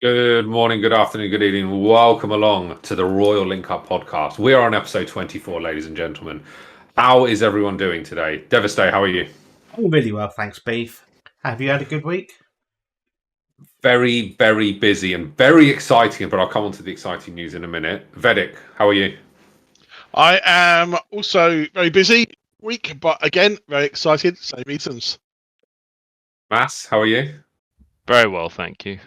Good morning, good afternoon, good evening. Welcome along to the Royal Link Up podcast. We are on episode 24, ladies and gentlemen. How is everyone doing today? Devastate, how are you? Oh, really well, thanks, Beef. Have you had a good week? Very, very busy and very exciting, but I'll come on to the exciting news in a minute. Vedak, how are you? I am also very busy week, but again, very excited. Same reasons. Mas, how are you? Very well, thank you.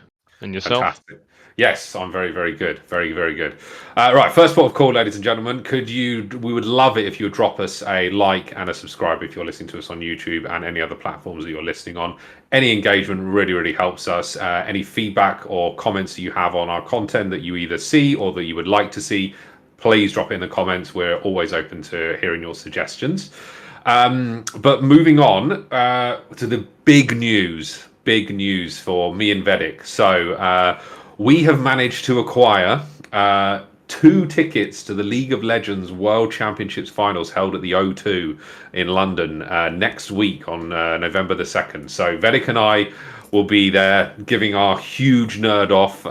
And yourself? Fantastic. Yes, I'm very, very good. Very, very good. Right, first port of call, ladies and gentlemen. We would love it if you would drop us a like and a subscribe if you're listening to us on YouTube and any other platforms that you're listening on. Any engagement really, really helps us. Any feedback or comments that you have on our content that you either see or that you would like to see, please drop it in the comments. We're always open to hearing your suggestions. But moving on to the big news for me and Vedak. So we have managed to acquire 2 tickets to the League of Legends World Championships finals held at the O2 in London next week on November the 2nd. So Vedak and I will be there giving our huge nerd off.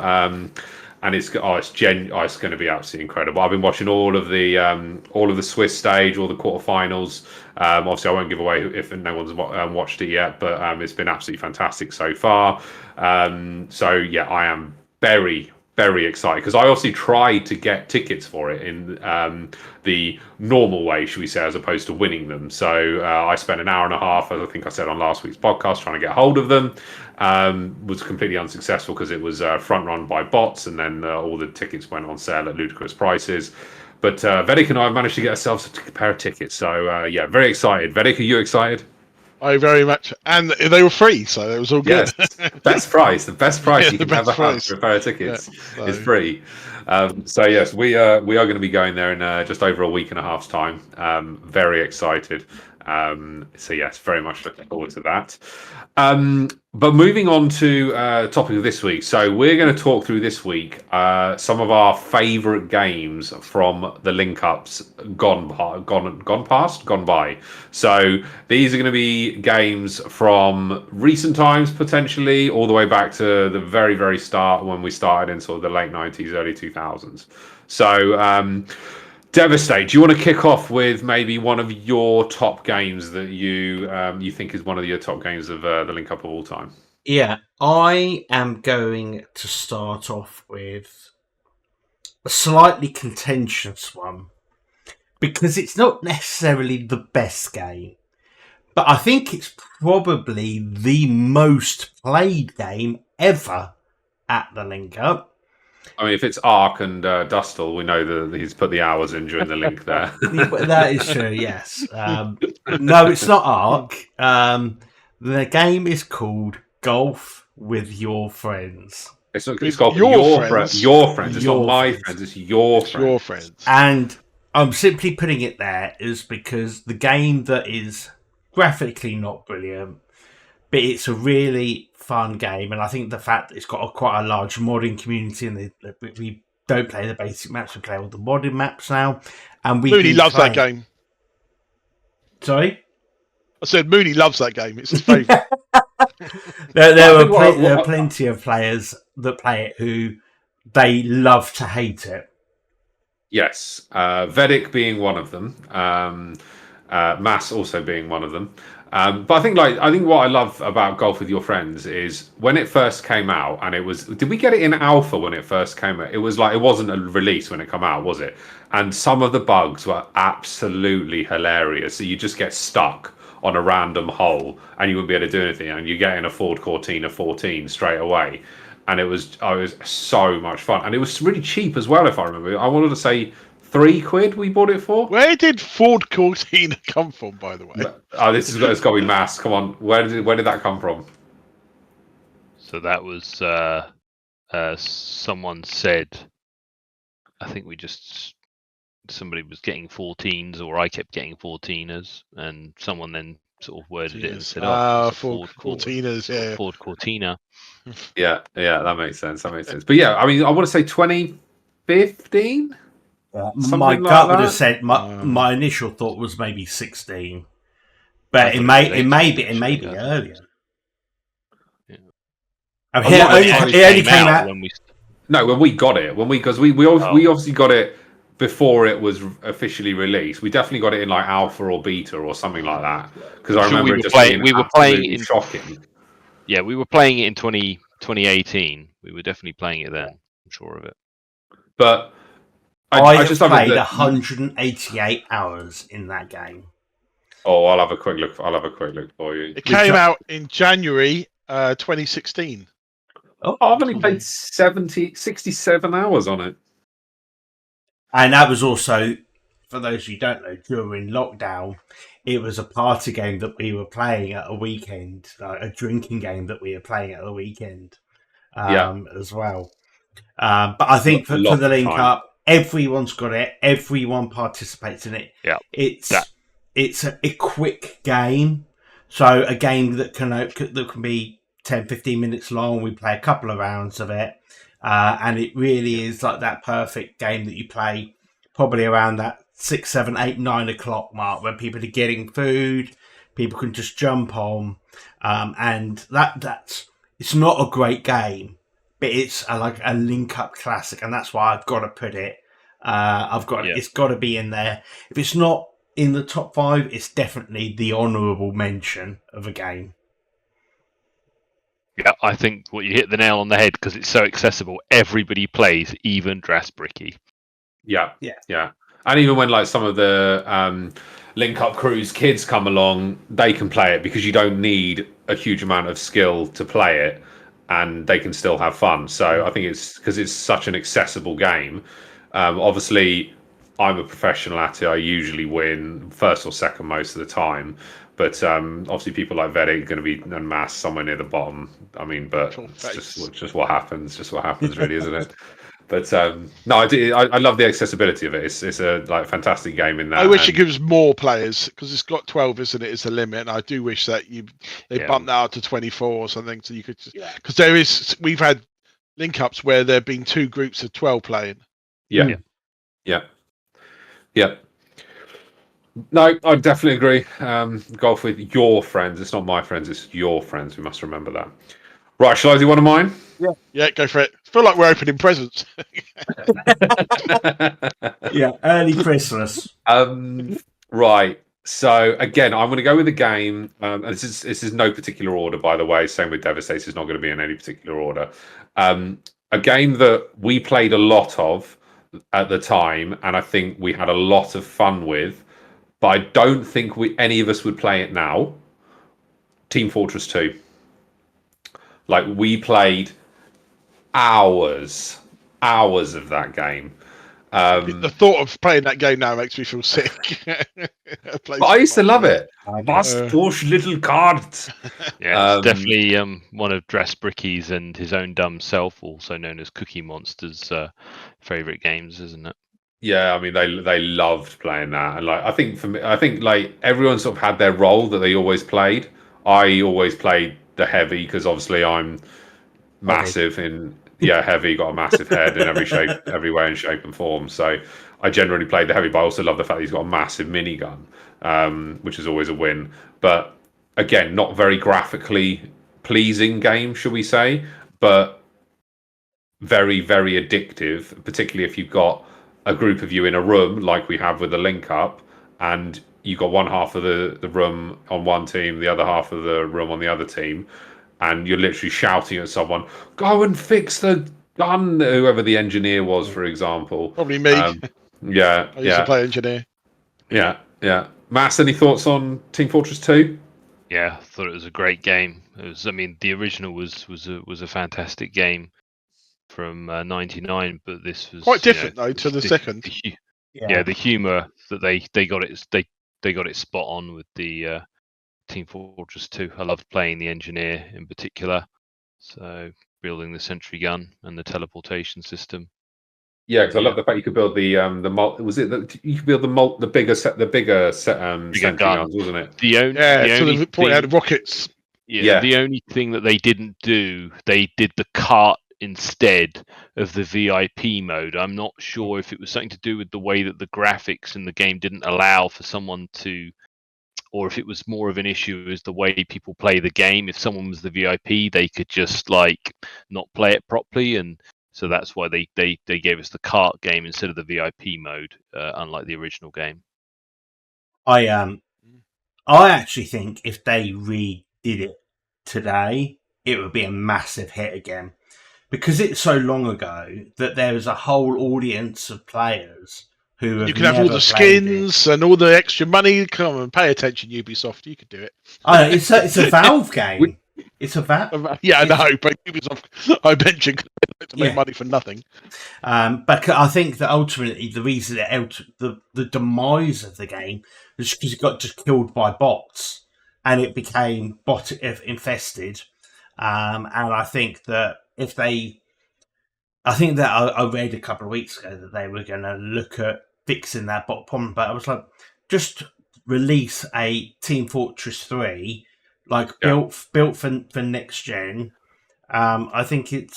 And it's going to be absolutely incredible. I've been watching all of the Swiss stage, all the quarterfinals. Obviously, I won't give away if no one's watched it yet, but it's been absolutely fantastic so far. So yeah, I am very, very excited because I obviously tried to get tickets for it in the normal way, should we say, as opposed to winning them. So I spent an hour and a half, as I think I said on last week's podcast, trying to get hold of them. Was completely unsuccessful because it was front run by bots, and then all the tickets went on sale at ludicrous prices. But Vedak and I have managed to get ourselves a pair of tickets. So yeah, very excited. Vedak, are you excited? I very much, and they were free, so it was all good. Yes, best price. The best price you can ever have price for a pair of tickets is so. free. So yes, we are going to be going there in just over a week and a half's time. Very excited. So yes, very much looking forward to that. But moving on to topic of this week. So we're going to talk through this week some of our favourite games from the link ups gone by. So these are going to be games from recent times, potentially all the way back to the very, very start when we started in sort of the late 90s, early 2000s. So Devastate, do you want to kick off with maybe one of your top games that you think is one of your top games of the link up of all time? Yeah, I am going to start off with a slightly contentious one because it's not necessarily the best game, but I think it's probably the most played game ever at the link up. I mean, if it's Ark and Dustle, we know that he's put the hours in during the link there. That is true, yes. No, it's not Ark. The game is called Golf with Your Friends. It's called your friends. Your friends. It's not my friends. It's your friends. Your friends. And I'm simply putting it there is because the game that is graphically not brilliant, but it's a really fun game, and I think the fact that it's got quite a large modding community, and we don't play the basic maps, we play all the modded maps now, and Mooney loves that game. Sorry, I said Mooney loves that game. It's his favourite. there are plenty of players that play it who they love to hate it. Yes, Vedak being one of them, Mas also being one of them. But I think what I love about Golf with Your Friends is when it first came out, and did we get it in alpha when it first came out? It wasn't a release when it came out, was it? And some of the bugs were absolutely hilarious. So you just get stuck on a random hole and you wouldn't be able to do anything, and you get in a Ford Cortina 14 straight away. And it was so much fun, and it was really cheap as well, if I remember. I wanted to say £3 we bought it for. Where did Ford Cortina come from, by the way? Oh, it's got to be Mass. Come on, where did that come from? So that was someone said, I think somebody was getting 14s, or I kept getting 14ers, and someone then sort of worded it and said, Ford Cortinas, yeah. Ford Cortina. Yeah, that makes sense. But yeah, I mean, I want to say 2015. My gut would have said my initial thought was maybe 16, but it may be earlier. Yeah. Oh, A lot of it times only came out. when we. No, when we got it, because we obviously got it before it was officially released. We definitely got it in like alpha or beta or something like that. Because I remember it just being absolutely shocking. Yeah, we were playing it in 2018. We were definitely playing it then. I'm sure of it. But I just have played that 188 hours in that game. Oh, I'll have a quick look. I'll have a quick look for you. It came out in January 2016. Oh, I've only played 67 hours on it. And that was also, for those who don't know, during lockdown, it was a party game that we were playing at a weekend, a drinking game that we were playing at the weekend as well. But I think for the link up, everyone's got it. Everyone participates in it. Yeah, it's a quick game. So a game that can be 10, 15 minutes long. We play a couple of rounds of it. And it really is like that perfect game that you play probably around that 6, 7, 8, 9 o'clock mark when people are getting food, people can just jump on. And that's it's not a great game, but it's like a link up classic, and that's why I've got to put it. It's got to be in there. If it's not in the top 5, it's definitely the honourable mention of a game. Yeah, I think you hit the nail on the head because it's so accessible. Everybody plays, even Drasbricky. Yeah. And even when like some of the link up crews kids come along, they can play it because you don't need a huge amount of skill to play it, and they can still have fun. So I think it's because it's such an accessible game. Obviously, I'm a professional at it. I usually win first or second most of the time. But obviously, people like Vedak are going to be unmasked somewhere near the bottom. I mean, but it's just what happens. Just what happens, really, isn't it? But no, I love the accessibility of it. It's a like fantastic game in that. I wish it gives more players because it's got 12, isn't it? It's a limit, and I do wish that they bump that out to 24 or something, so you could because we've had link ups where there have been 2 groups of 12 playing. Yeah. No, I definitely agree. Golf with your friends. It's not my friends. It's your friends. We must remember that. Right, shall I do one of mine? Yeah, go for it. I feel like we're opening presents. Yeah, early Christmas. Right. So again, I'm going to go with a game. And this is no particular order, by the way. Same with Devastate. It's not going to be in any particular order. A game that we played a lot of at the time, and I think we had a lot of fun with, but I don't think any of us would play it now. Team Fortress 2. Like, we played hours of that game. The thought of playing that game now makes me feel sick. But I used to love it. Must push little cards. Yeah, it's definitely one of Drasbricky's and his own dumb self, also known as Cookie Monster's favourite games, isn't it? Yeah, I mean they loved playing that, and like I think like everyone sort of had their role that they always played. I always played the heavy because obviously I'm massive heavy, got a massive head in every way and shape and form. So I generally played the heavy, but I also love the fact that he's got a massive minigun, which is always a win. But again, not very graphically pleasing game, shall we say, but very, very addictive, particularly if you've got a group of you in a room like we have with the link up, and you've got one half of the room on one team, the other half of the room on the other team, and you're literally shouting at someone, go and fix the gun, whoever the engineer was, for example. Probably me. I used to play engineer. Yeah. Mass, any thoughts on Team Fortress 2? Yeah, I thought it was a great game. The original was a fantastic game from '99, but this was quite different though to the second. The humour that they got it spot on with the Team Fortress 2. I loved playing the engineer in particular, so building the sentry gun and the teleportation system. Yeah, because I love the fact you could build the was it that you could build the bigger sentry guns, wasn't it? The only point out rockets. Yeah, the only thing that they didn't do, they did the cart instead of the VIP mode. I'm not sure if it was something to do with the way that the graphics in the game didn't allow for someone to, or if it was more of an issue as the way people play the game. If someone was the VIP, they could just like not play it properly, and so that's why they gave us the cart game instead of the VIP mode, unlike the original game. I actually think if they redid it today, it would be a massive hit again. Because it's so long ago that there is a whole audience of players who have You can have all the skins and all the extra money. Come on, pay attention, Ubisoft. You could do it. It's a Valve game. It's a Valve. Yeah, I know, but Ubisoft, I mentioned, they like to make money for nothing. But I think that ultimately the reason the demise of the game was because it got just killed by bots and it became bot infested. And I think that I read a couple of weeks ago that they were going to look at fixing that bot problem, but I was like, just release a Team Fortress 3, like built for next gen. I think it,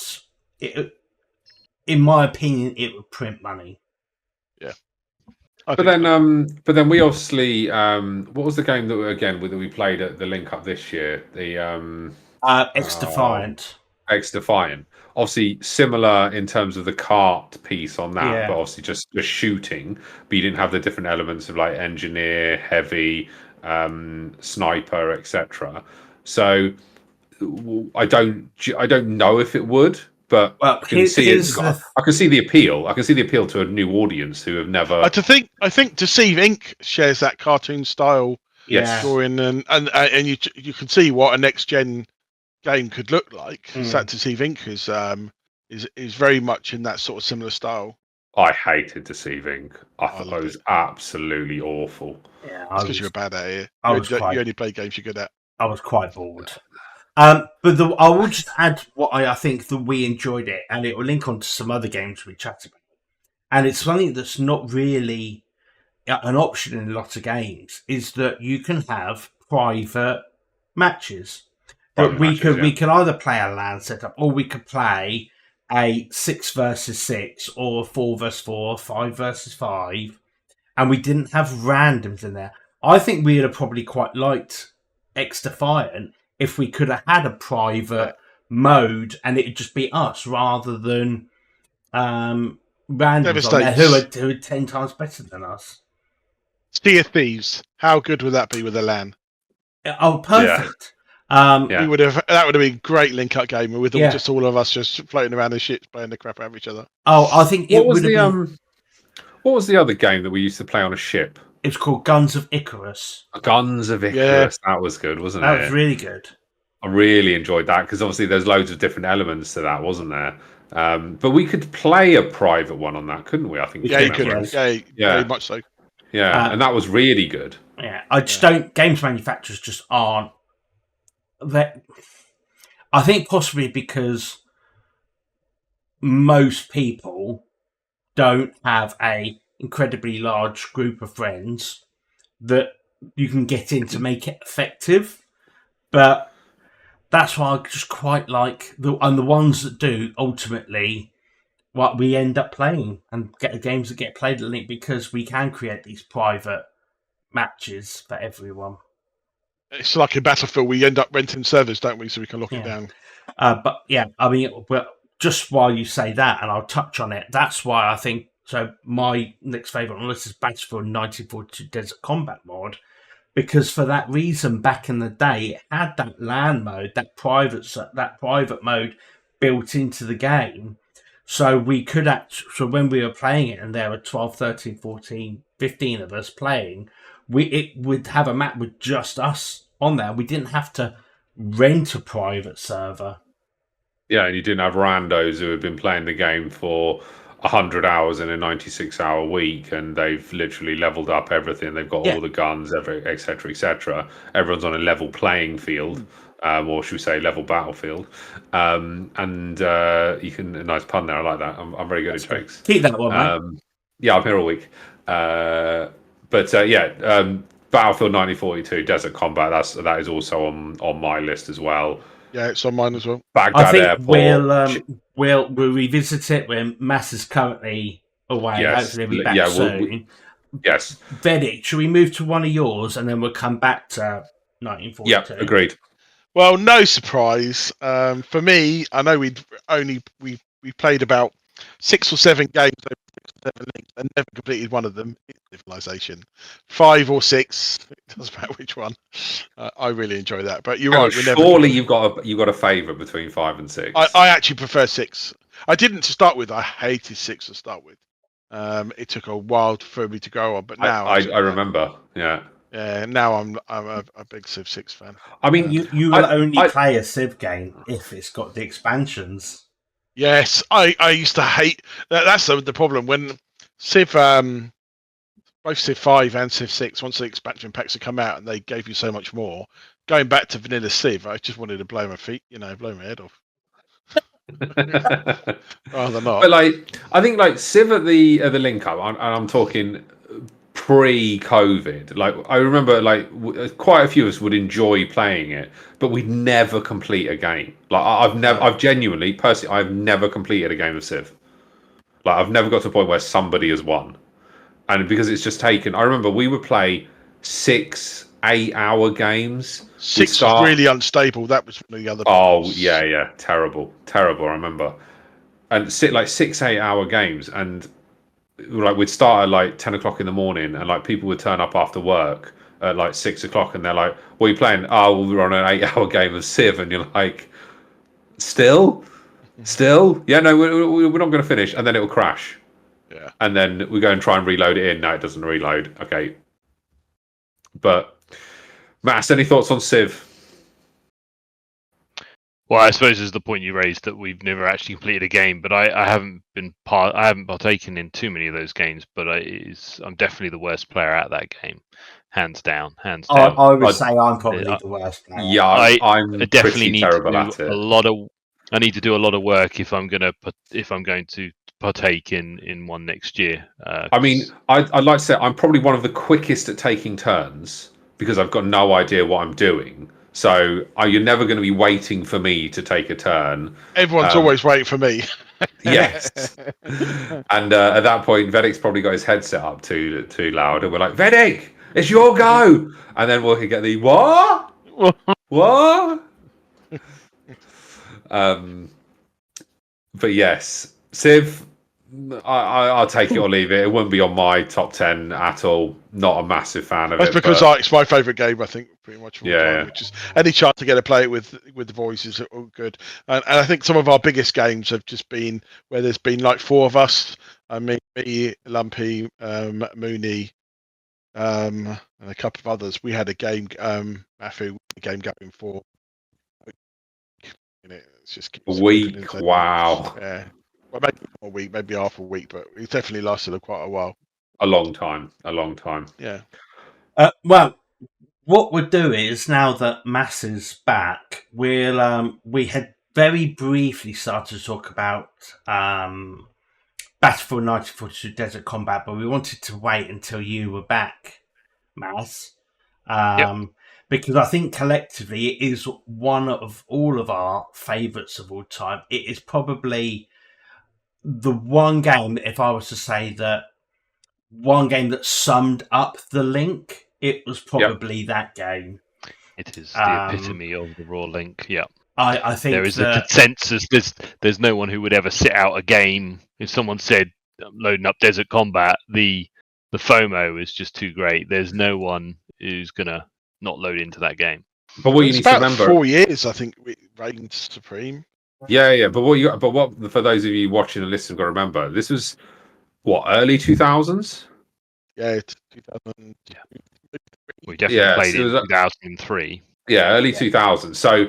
in my opinion, it would print money. Yeah. But then we obviously, what was the game that we played at the Link Up this year? The X-Defiant. X-Defiant. Obviously similar in terms of the cart piece on that, Yeah. but obviously just shooting. But you didn't have the different elements of like engineer, heavy, sniper, etc. So I don't know if it would, but I can see the appeal. I can see the appeal to a new audience who have never. I think Deceive Inc. shares that cartoon style drawing, and you can see what a next gen game could look like. So that Deceive Inc. is very much in that sort of similar style. I hated Deceive Inc. I thought it was absolutely awful. Yeah, because you're bad at it. You only play games you're good at. I was quite bored. But I will just add what I think that we enjoyed it, and it will link on to some other games we chatted about. And it's something that's not really an option in a lot of games, is that you can have private matches. But we could either play a LAN setup, or we could play a 6 versus 6, or 4 versus 4, 5 versus 5, and we didn't have randoms in there. I think we'd have probably quite liked X-Defiant if we could have had a private mode and it'd just be us rather than randoms on there who are 10 times better than us. Sea of Thieves. How good would that be with a LAN? Oh, perfect. That would have been a great link up game with all of us just floating around the ships playing the crap out of each other. Oh, I think what was the other game that we used to play on a ship? It's called Guns of Icarus. Guns of Icarus. That was good, wasn't it? That was really good. I really enjoyed that because obviously there's loads of different elements to that, wasn't there? But we could play a private one on that, couldn't we? I think. Yeah, you could. Yeah, very much so. Yeah, and that was really good. Yeah, I just don't. Games manufacturers just aren't. That I think possibly because most people don't have a incredibly large group of friends that you can get in to make it effective. But that's why I just quite like the ones that do ultimately what we end up playing and get the games that get played at Link, because we can create these private matches for everyone. It's like in Battlefield, we end up renting servers, don't we, so we can lock it down. But yeah, I mean, just while you say that, and I'll touch on it, that's why I think, so my next favourite on the list is Battlefield 1942 Desert Combat mod, because for that reason, back in the day, it had that LAN mode, that private mode built into the game. So we could so when we were playing it and there were 12, 13, 14, 15 of us playing, it would have a map with just us on there. We didn't have to rent a private server. Yeah, and you didn't have randos who had been playing the game for 100 hours in a 96-hour week, and they've literally leveled up everything. They've got all the guns, etc., etc. Everyone's on a level playing field, or should we say level battlefield. And you can, a nice pun there, I like that. I'm very good at jokes. Keep that one, mate. Yeah, I'm here all week. Battlefield 1942 Desert Combat, that is also on my list as well. Yeah, it's on mine as well. Baghdad I think Airport. We'll revisit it when Mass is currently away. Hopefully he'll be back soon. Yes. Vedik, should we move to one of yours and then we'll come back to 1942? Yeah, agreed. Well, no surprise. For me, I know we played about 6 or 7 games over 6 or 7 links and never completed one of them. It's Civilization. 5 or 6, it doesn't matter which one. I really enjoy that. But you're right. Surely you've got a favourite between 5 and 6. I actually prefer 6. I didn't to start with. I hated 6 to start with. It took a while for me to go on, but now I remember. Yeah. Yeah, now I'm a big Civ 6 fan. I mean, you will only play a Civ game if it's got the expansions. Yes, I used to hate that. That's the problem when Civ, both Civ 5 and Civ 6, once the expansion packs have come out and they gave you so much more, going back to vanilla Civ, I just wanted to blow my head off. Rather not. But I think Civ at the link up, and I'm talking pre-COVID. I remember quite a few of us would enjoy playing it, but we'd never complete a game. I've genuinely, personally, I've never completed a game of Civ. I've never got to a point where somebody has won, and because it's just taken. I remember we would play 6 8-hour games. 6 was really unstable. That was one of the other. Problems. Yeah, terrible. I remember, and 6 8-hour games, and we'd start at 10 o'clock in the morning, and people would turn up after work at 6 o'clock, and they're like, "What are you playing?" "Oh, we're on an 8-hour game of Civ," and you're like, "Still, yeah, no, we're not going to finish," and then it'll crash. Yeah, and then we go and try and reload it in. No, it doesn't reload. Okay, but Matt, any thoughts on Civ? Well, I suppose is the point you raised that we've never actually completed a game, but I haven't partaken in too many of those games. But I'm definitely the worst player at that game, hands down. I would say I'm probably the worst player. Yeah, I'm definitely terrible at it. I need to do a lot of work if I'm going to partake in one next year. I mean, I'd like to say I'm probably one of the quickest at taking turns because I've got no idea what I'm doing. So you're never going to be waiting for me to take a turn. Everyone's always waiting for me. Yes. And at that point, Vedek's probably got his headset up too loud, and we're like, "Vedak, it's your go!" And then we'll get the what? What? But yes, Civ. I'll take it or leave it. It wouldn't be on my top 10 at all. Not a massive fan of it. That's because it's my favourite game, I think, pretty much. Time, which is any chance to get to play it with the voices are all good. And I think some of our biggest games have just been where there's been 4 of us. I mean, me, Lumpy, Mooney, and a couple of others. We had a game, Mafu, a game going for. It's just a week. Wow. Yeah. Well, maybe a week, maybe half a week, but it definitely lasted quite a while. A long time. Yeah. Well, what we'll do is now that Mass is back, we had very briefly started to talk about Battlefield 1942 Desert Combat, but we wanted to wait until you were back, Mass. Because I think collectively it is one of all of our favourites of all time. It is probably the one game, if I was to say that one game that summed up the link, it was probably that game. It is the epitome of the raw link. Yeah, I think there is a consensus. There's no one who would ever sit out a game if someone said loading up Desert Combat. The FOMO is just too great. There's no one who's gonna not load into that game. But what you need to remember, 4 years, I think, it reigned supreme. Yeah. But what for those of you watching and listening, got to remember, this was early 2000s. Yeah, 2000. Yeah. We definitely played it in 2003. Yeah, early 2000s. So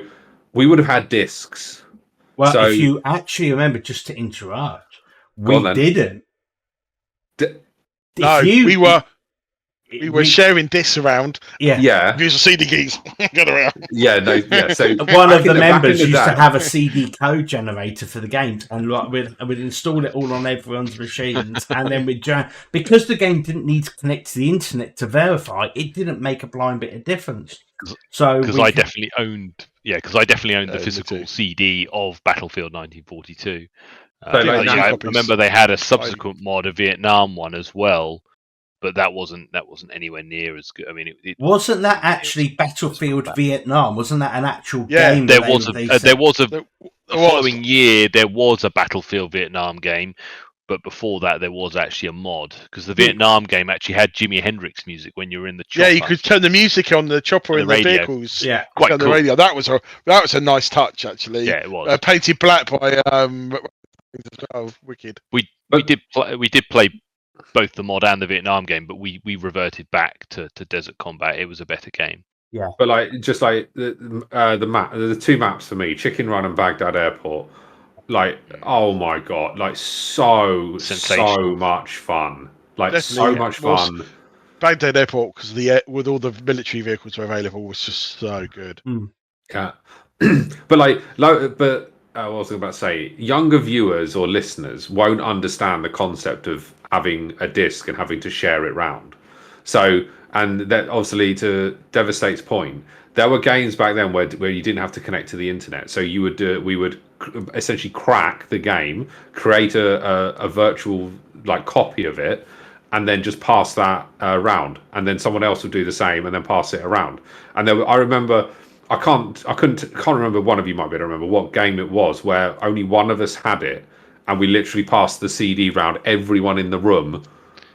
we would have had discs. Well, if you actually remember, just to interrupt, we didn't. We were sharing discs around. Yeah. Use a CD keys. Get around. Yeah. So one of the members used to have a CD code generator for the games, and we'd install it all on everyone's machines, and then because the game didn't need to connect to the internet to verify, it didn't make a blind bit of difference. So because I definitely owned the physical CD of Battlefield 1942. I remember they had a subsequent mod, a Vietnam one as well. but that wasn't anywhere near as good. I mean, wasn't that actually Battlefield Vietnam? Wasn't that an actual Yeah, game? there that was they a said? the following year there was a Battlefield Vietnam game, but before that there was actually a mod, because the Vietnam game actually had Jimi Hendrix music when you were in the chopper. Yeah, you could turn the music on the chopper On in the the radio. vehicles. Yeah, quite on the cool. radio. That was a nice touch, actually. Yeah, it was. Painted black by wicked. We did play both the mod and the Vietnam game, but we reverted back to Desert Combat. It was a better game. yeah. But like, just like the map, the two maps for me, Chicken Run and Baghdad Airport. Like, oh my god, like so much fun. Like Definitely so much fun. Baghdad Airport, because with all the military vehicles were available, was just so good. Yeah, but like, but what was I about to say? Younger viewers or listeners won't understand the concept of having a disc and having to share it round. So, and that obviously, to Devastate's point, there were games back then where you didn't have to connect to the internet. So we would essentially crack the game, create a virtual like copy of it, and then just pass that around, and then someone else would do the same, and then pass it around. And I remember, I can't remember. One of you might be able to remember what game it was where only one of us had it, and we literally passed the CD round everyone in the room.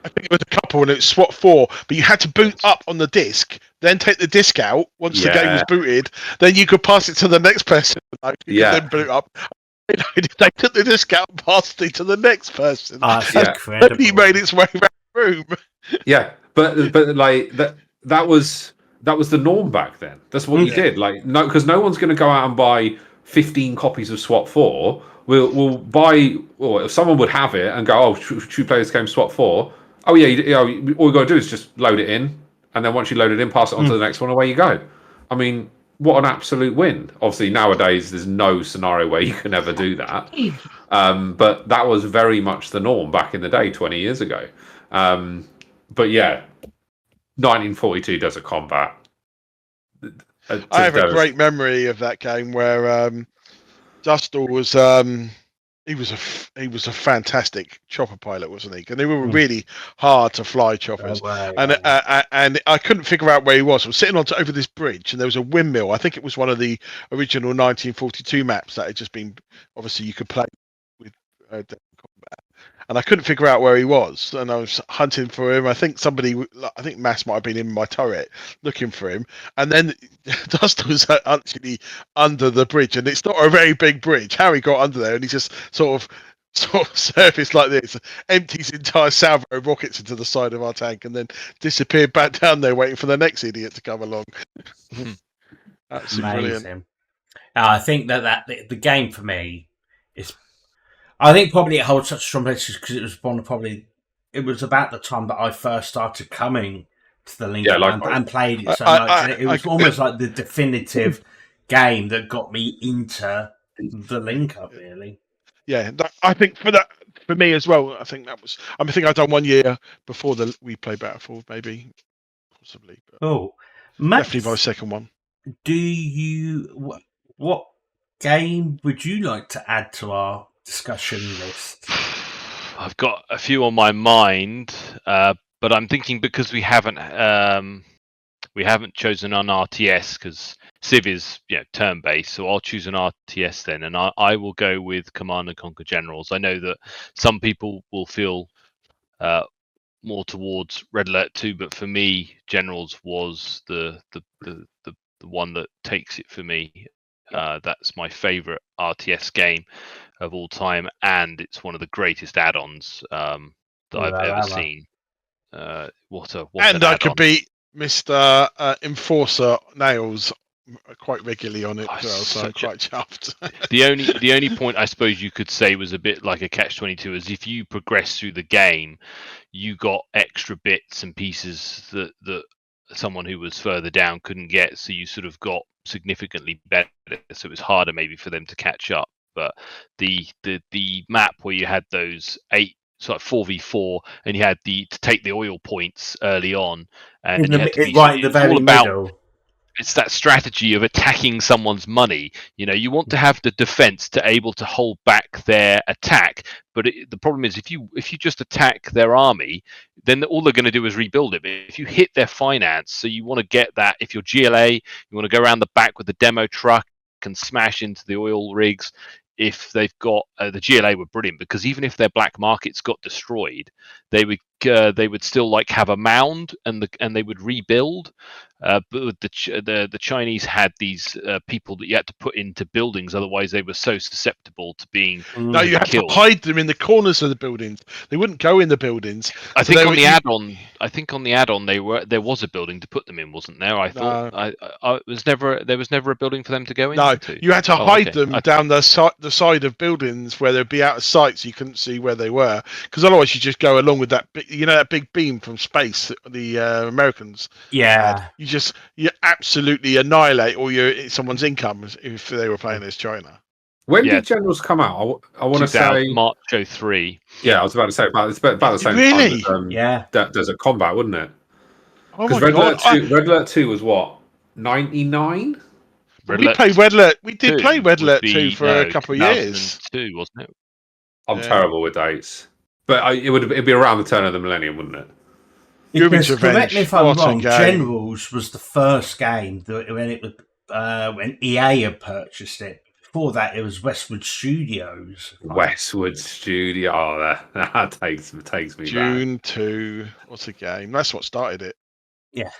I think it was a couple, and it was SWAT 4, but you had to boot up on the disc, then take the disc out once the game was booted, then you could pass it to the next person. Could then boot up. They took the disc out and passed it to the next person. Incredible. He made its way around the room. Yeah, but like that was the norm back then. That's what you did. Like, no, because no one's going to go out and buy 15 copies of SWAT 4. We'll buy, or if someone would have it and go, oh, should we play this game SWAT 4? Oh yeah, all you got to do is just load it in, and then once you load it in, pass it on to the next one, away you go. I mean, what an absolute win. Obviously, nowadays, there's no scenario where you can ever do that. But that was very much the norm back in the day, 20 years ago. But yeah, 1942 Desert Combat. I have a great memory of that game where Dustle was he was a fantastic chopper pilot, wasn't he? And they were really hard to fly choppers. And I couldn't figure out where he was. I was sitting over this bridge, and there was a windmill. I think it was one of the original 1942 maps that had just been, obviously you could play with Desert Combat. And I couldn't figure out where he was, and I was hunting for him. I think Mass might have been in my turret looking for him, and then Dust was actually under the bridge, and it's not a very big bridge. How he got under there, and he just sort of surfaced like this, empties his entire salvo of rockets into the side of our tank, and then disappeared back down there, waiting for the next idiot to come along. Absolutely brilliant. I think that the game for me is. I think probably it holds such strong place because it was it was about the time that I first started coming to the link and played it so much. It was almost like the definitive game that got me into the link up, really. Yeah, I think for me as well. I think I'd done 1 year before we played Battlefield, maybe, possibly. But definitely my second one. What game would you like to add to our discussion list? I've got a few on my mind, but I'm thinking because we haven't chosen an RTS, because Civ is turn-based, so I'll choose an RTS then, and I will go with Command and Conquer Generals. I know that some people will feel more towards Red Alert 2, but for me, Generals was the one that takes it for me. That's my favourite RTS game of all time, and it's one of the greatest add-ons that I've ever seen. What an I could beat Mr. Enforcer Nails quite regularly on it as well, so I'm quite chuffed. The only point I suppose you could say was a bit like a catch-22 is if you progress through the game, you got extra bits and pieces that someone who was further down couldn't get, so you sort of got significantly better, so it was harder maybe for them to catch up. But the map where you had those 8 sort of 4v4, and you had to take the oil points early on, and in the very middle. it's that strategy of attacking someone's money. You want to have the defense to able to hold back their attack, but the problem is if you just attack their army, then all they're going to do is rebuild it. But if you hit their finance, so you want to get that. If you're GLA, you want to go around the back with the demo truck and smash into the oil rigs. If they've got the GLA were brilliant, because even if their black markets got destroyed, they would still like have a mound, and they would rebuild. But the Chinese had these people that you had to put into buildings, otherwise they were so susceptible to being No, you had killed. to hide them in the corners of the buildings. They wouldn't go in the buildings. I think on the add-on, there was a building to put them in, wasn't there? I thought there was never a building for them to go No, into. you had to hide them down the side of buildings where they'd be out of sight, so you couldn't see where they were. Because otherwise, you just go along with that. That big beam from space that the Americans. Yeah. You absolutely annihilate all someone's income if they were playing as China. When did Generals come out? I want to say March 03. Yeah, I was about to say about the same Really? time as Desert Combat, wouldn't it? Oh Because my Red god! Alert 2 was what, 99? We played Red Alert. We did play Red Alert 2 for a couple of years. 2002, wasn't it? I'm terrible with dates, but it'd be around the turn of the millennium, wouldn't it? Because, correct me if I'm wrong, Generals was the first game that when EA had purchased it. Before that, it was Westwood Studios. Westwood Studio. Oh, that takes me June back. 2. What's a game? That's what started it. Yeah.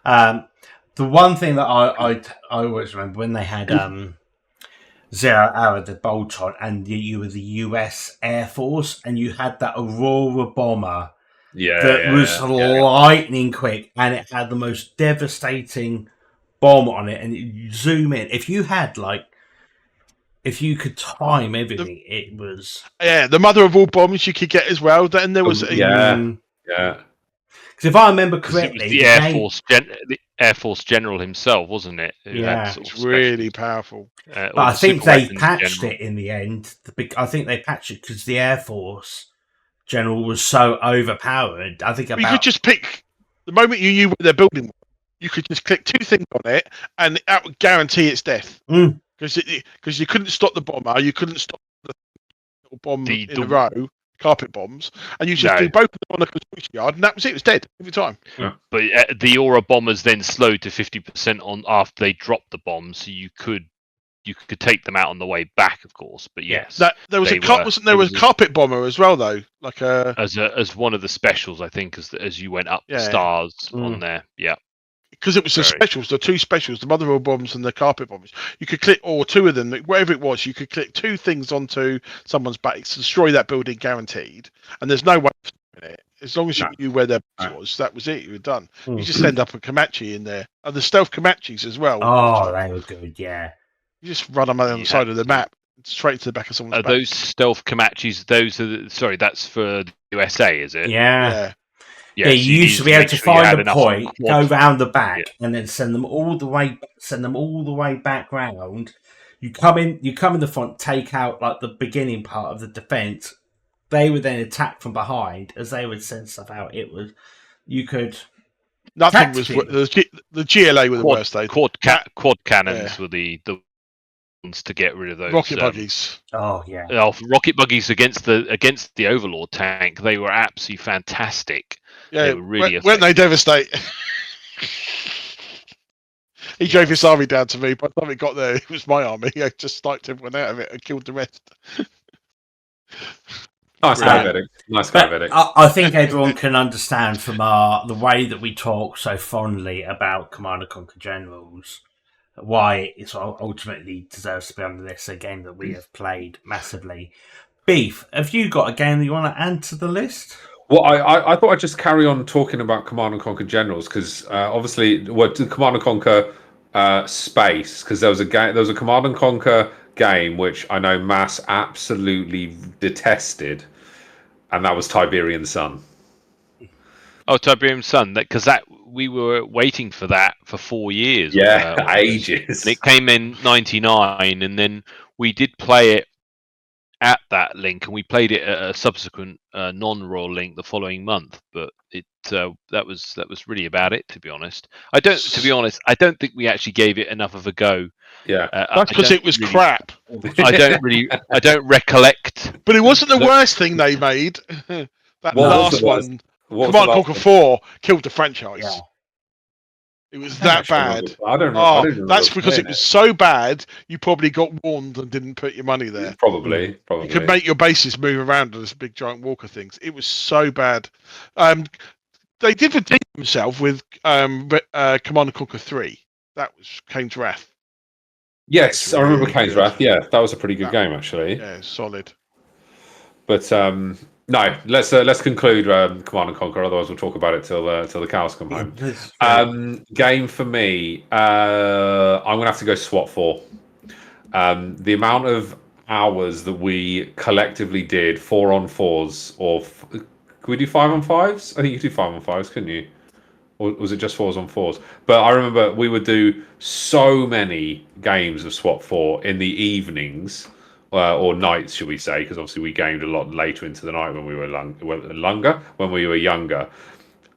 The one thing that I always remember when they had 0 Hour, the bolt-on, and you were the US Air Force, and you had that Aurora bomber that was lightning quick, and it had the most devastating bomb on it, and you zoom in. If you could time everything, it was... Yeah, the mother of all bombs you could get as well. Then there was... Yeah. Because if I remember correctly... The Air Force General himself, wasn't it? It's really powerful. But I think they patched it in the end. I think they patched it because the Air Force General was so overpowered. I think you could just pick... The moment you knew where their building was, you could just click 2 things on it, and that would guarantee its death. Because you couldn't stop the bomber, you couldn't stop the bomb in a row, carpet bombs, and you just do both of them on a construction yard, and that was it. It was dead every time. Yeah. But the Aura bombers then slowed to 50% on after they dropped the bombs, so you could take them out on the way back, of course. But yes, there was a carpet bomber as well, though, like as one of the specials, I think, as you went up the stars on there. Yeah. Because it was the specials, the 2 specials, the mother-of-all bombs and the carpet bombs. You could click, or 2 of them, whatever it was, you could click 2 things onto someone's back to destroy that building, guaranteed. And there's no way of stopping it. As long as you knew where their base was, that was it. You were done. You just send up a Comanche in there. And the stealth Comanches as well. Oh, they were good, yeah. You just run them on the side of the map, straight to the back of someone's back. Those stealth Comanches, that's for the USA, is it? Yeah. Yeah, you used to be able to find a point, go round the back, and then send them all the way back round. You come in the front, take out like the beginning part of the defense. They would then attack from behind as they would send stuff out. Nothing was the GLA were the worst. Quad cannons were the ones to get rid of those rocket buggies. Oh yeah, rocket buggies against the Overlord tank. They were absolutely fantastic. Yeah, they were really weren't they Devastate? He drove his army down to me. By the time it got there, it was my army. I just sniped everyone out of it and killed the rest. Nice guy, Vedak. I think everyone can understand from the way that we talk so fondly about Command & Conquer Generals why it ultimately deserves to be under this, a game that we have played massively. Beef, have you got a game that you want to add to the list? Well, I thought I'd just carry on talking about Command & Conquer Generals because obviously, Command & Conquer Space, because there was a Command & Conquer game which I know Mass absolutely detested, and that was Tiberian Sun. Oh, Tiberian Sun, because we were waiting for that for 4 years. Yeah, ages. And it came in '99, and then we did play it at that link, and we played it at a subsequent non-Royal link the following month. But that was really about it, to be honest. I don't think we actually gave it enough of a go. Yeah, that's because it was crap. I don't recollect. But it wasn't the worst thing they made. That What was last the worst? one, What was Command the last Conquer one? 4, killed the franchise. Yeah. It was I don't that actually bad. remember. I don't Oh, remember that's because playing it was so bad, you probably got warned and didn't put your money there. Probably. You could make your bases move around on this big giant walker things. It was so bad. They did redeem themselves with Command and Conquer 3. That was Kane's Wrath. Yes, I remember Kane's good. Wrath. Yeah, that was a pretty good game, actually. Yeah, solid. But no, let's conclude Command and Conquer. Otherwise, we'll talk about it till the cows come home. Game for me, I'm gonna have to go SWAT 4. The amount of hours that we collectively did 4-on-4s, or could we do 5-on-5s? I think you could do 5-on-5s, couldn't you? Or was it just 4s-on-4s? But I remember we would do so many games of SWAT 4 in the evenings. Or nights, should we say? Because obviously we gamed a lot later into the night when we were younger,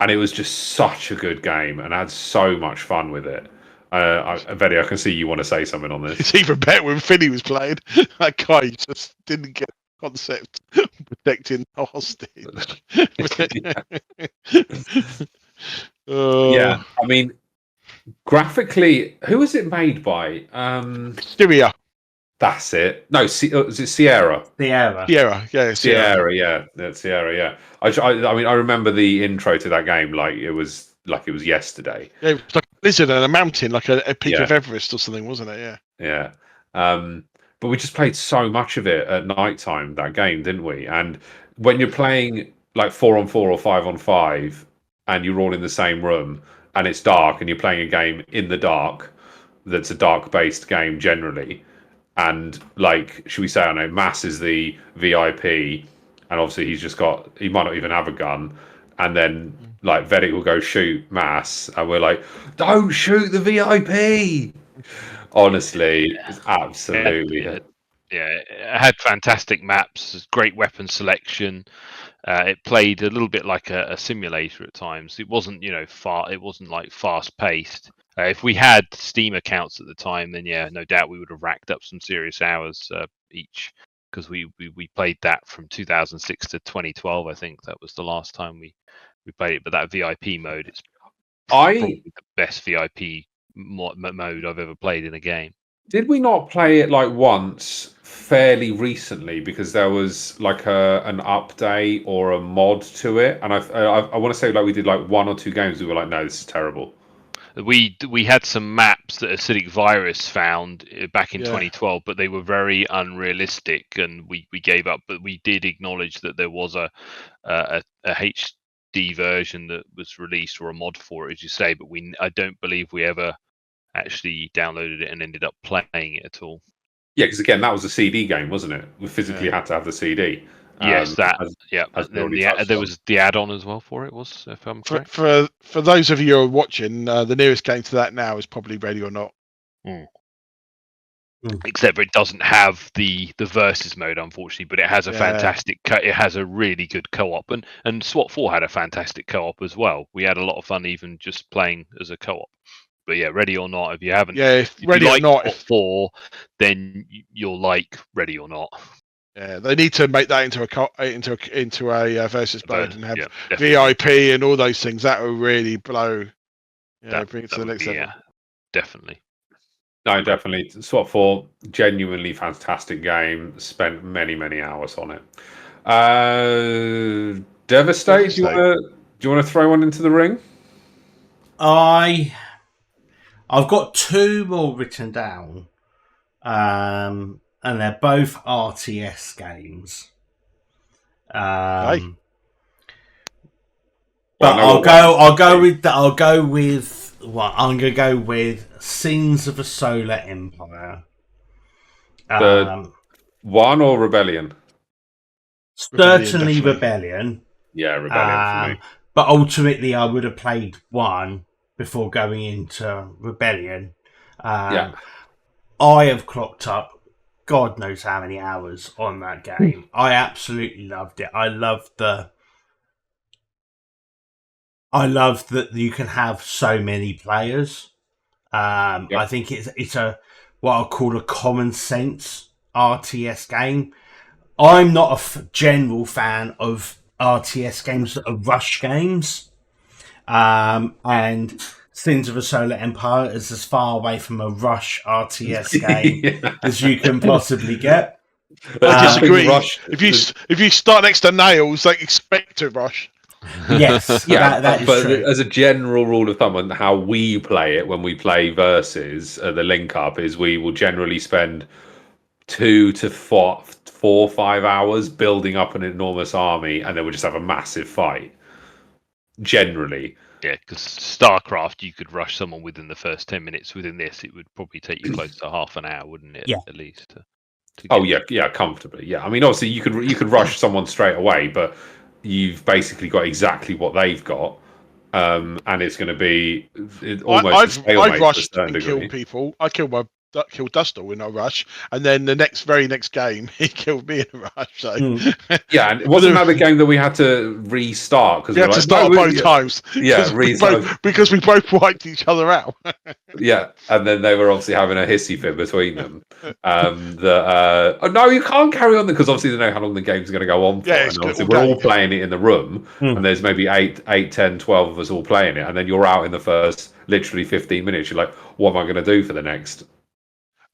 and it was just such a good game, and I had so much fun with it. Vedak, I can see you want to say something on this. It's even better when Finney was playing. That guy just didn't get the concept of protecting the hostage. Yeah, I mean, graphically, who was it made by? Syria. That's it. No, is it Sierra? Sierra. Yeah, Sierra. Yeah, that's Sierra. Yeah. I mean, I remember the intro to that game like it was yesterday. Yeah, it was like a blizzard and a mountain, like a peak of Everest or something, wasn't it? Yeah. Yeah. But we just played so much of it at night time, that game, didn't we? And when you're playing like 4-on-4 or 5-on-5, and you're all in the same room, and it's dark, and you're playing a game in the dark, that's a dark-based game generally. And like, should we say, I know Mass is the VIP, and obviously he might not even have a gun, and then like Vedak will go shoot Mass, and we're like, don't shoot the VIP. Honestly, it's absolutely. Yeah, it had fantastic maps, great weapon selection. It played a little bit like a simulator at times. It wasn't, it wasn't like fast paced. If we had Steam accounts at the time, then yeah, no doubt we would have racked up some serious hours each, because we played that from 2006 to 2012. I think that was the last time we played it. But that VIP mode, it's probably the best VIP mode I've ever played in a game. Did we not play it like once fairly recently, because there was like an update or a mod to it, and I want to say like we did like 1 or 2 games, we were like, no, this is terrible. We had some maps that Acidic Virus found back in 2012, but they were very unrealistic, and we gave up. But we did acknowledge that there was a HD version that was released, or a mod for it, as you say. But I don't believe we ever actually downloaded it and ended up playing it at all. Yeah, because again, that was a CD game, wasn't it? We physically had to have the CD. Yes, there was the add-on as well for it. Was, if I'm correct. For those of you who are watching, the nearest game to that now is probably Ready or Not. Except for it doesn't have the versus mode, unfortunately, but it has a fantastic. It has a really good co-op, and SWAT 4 had a fantastic co-op as well. We had a lot of fun even just playing as a co-op. But yeah, Ready or Not. If you haven't, if Ready or Not, SWAT 4, then you'll like Ready or Not. Yeah, they need to make that into a versus mode and have definitely. VIP and all those things. That will really blow. Bring it to the next level. Yeah, definitely. No, definitely. SWAT 4, genuinely fantastic game. Spent many, many hours on it. Devastate. Do you want to throw one into the ring? I've got 2 more written down. And they're both RTS games. But I'm gonna go with Sins of a Solar Empire. One or Rebellion? Certainly Rebellion. Yeah, Rebellion for me. But ultimately, I would have played 1 before going into Rebellion. I have clocked up God knows how many hours on that game. I absolutely loved it. I love that you can have so many players. I think it's a what I'll call a common sense RTS game. I'm not a general fan of RTS games that are rush games, and Sins of a Solar Empire is as far away from a rush RTS game as you can possibly get. I disagree. If you start next to nails, they expect to rush. Yes, that is but true. As a general rule of thumb, and how we play it when we play versus the link up is we will generally spend 2 to 4 or 5 hours building up an enormous army, and then we just have a massive fight. Generally, Yeah, because StarCraft, you could rush someone within the first 10 minutes. Within this, it would probably take you close to half an hour, wouldn't it? Yeah. At least. Comfortably. Yeah, I mean, obviously you could rush someone straight away, but you've basically got exactly what they've got, and it's going to be almost. I've rushed and killed people. I killed Dustle in a rush, and then the very next game he killed me in a rush. So yeah, and wasn't that the game that we had to restart because we had to start both times? Yeah, because we both wiped each other out. Yeah, and then they were obviously having a hissy fit between them. No, you can't carry on because obviously they know how long the game's going to go on for. Yeah, and obviously we're all playing it in the room, and there's maybe 8, 10, 12 of us all playing it, and then you're out in the first literally 15 minutes. You're like, what am I going to do for the next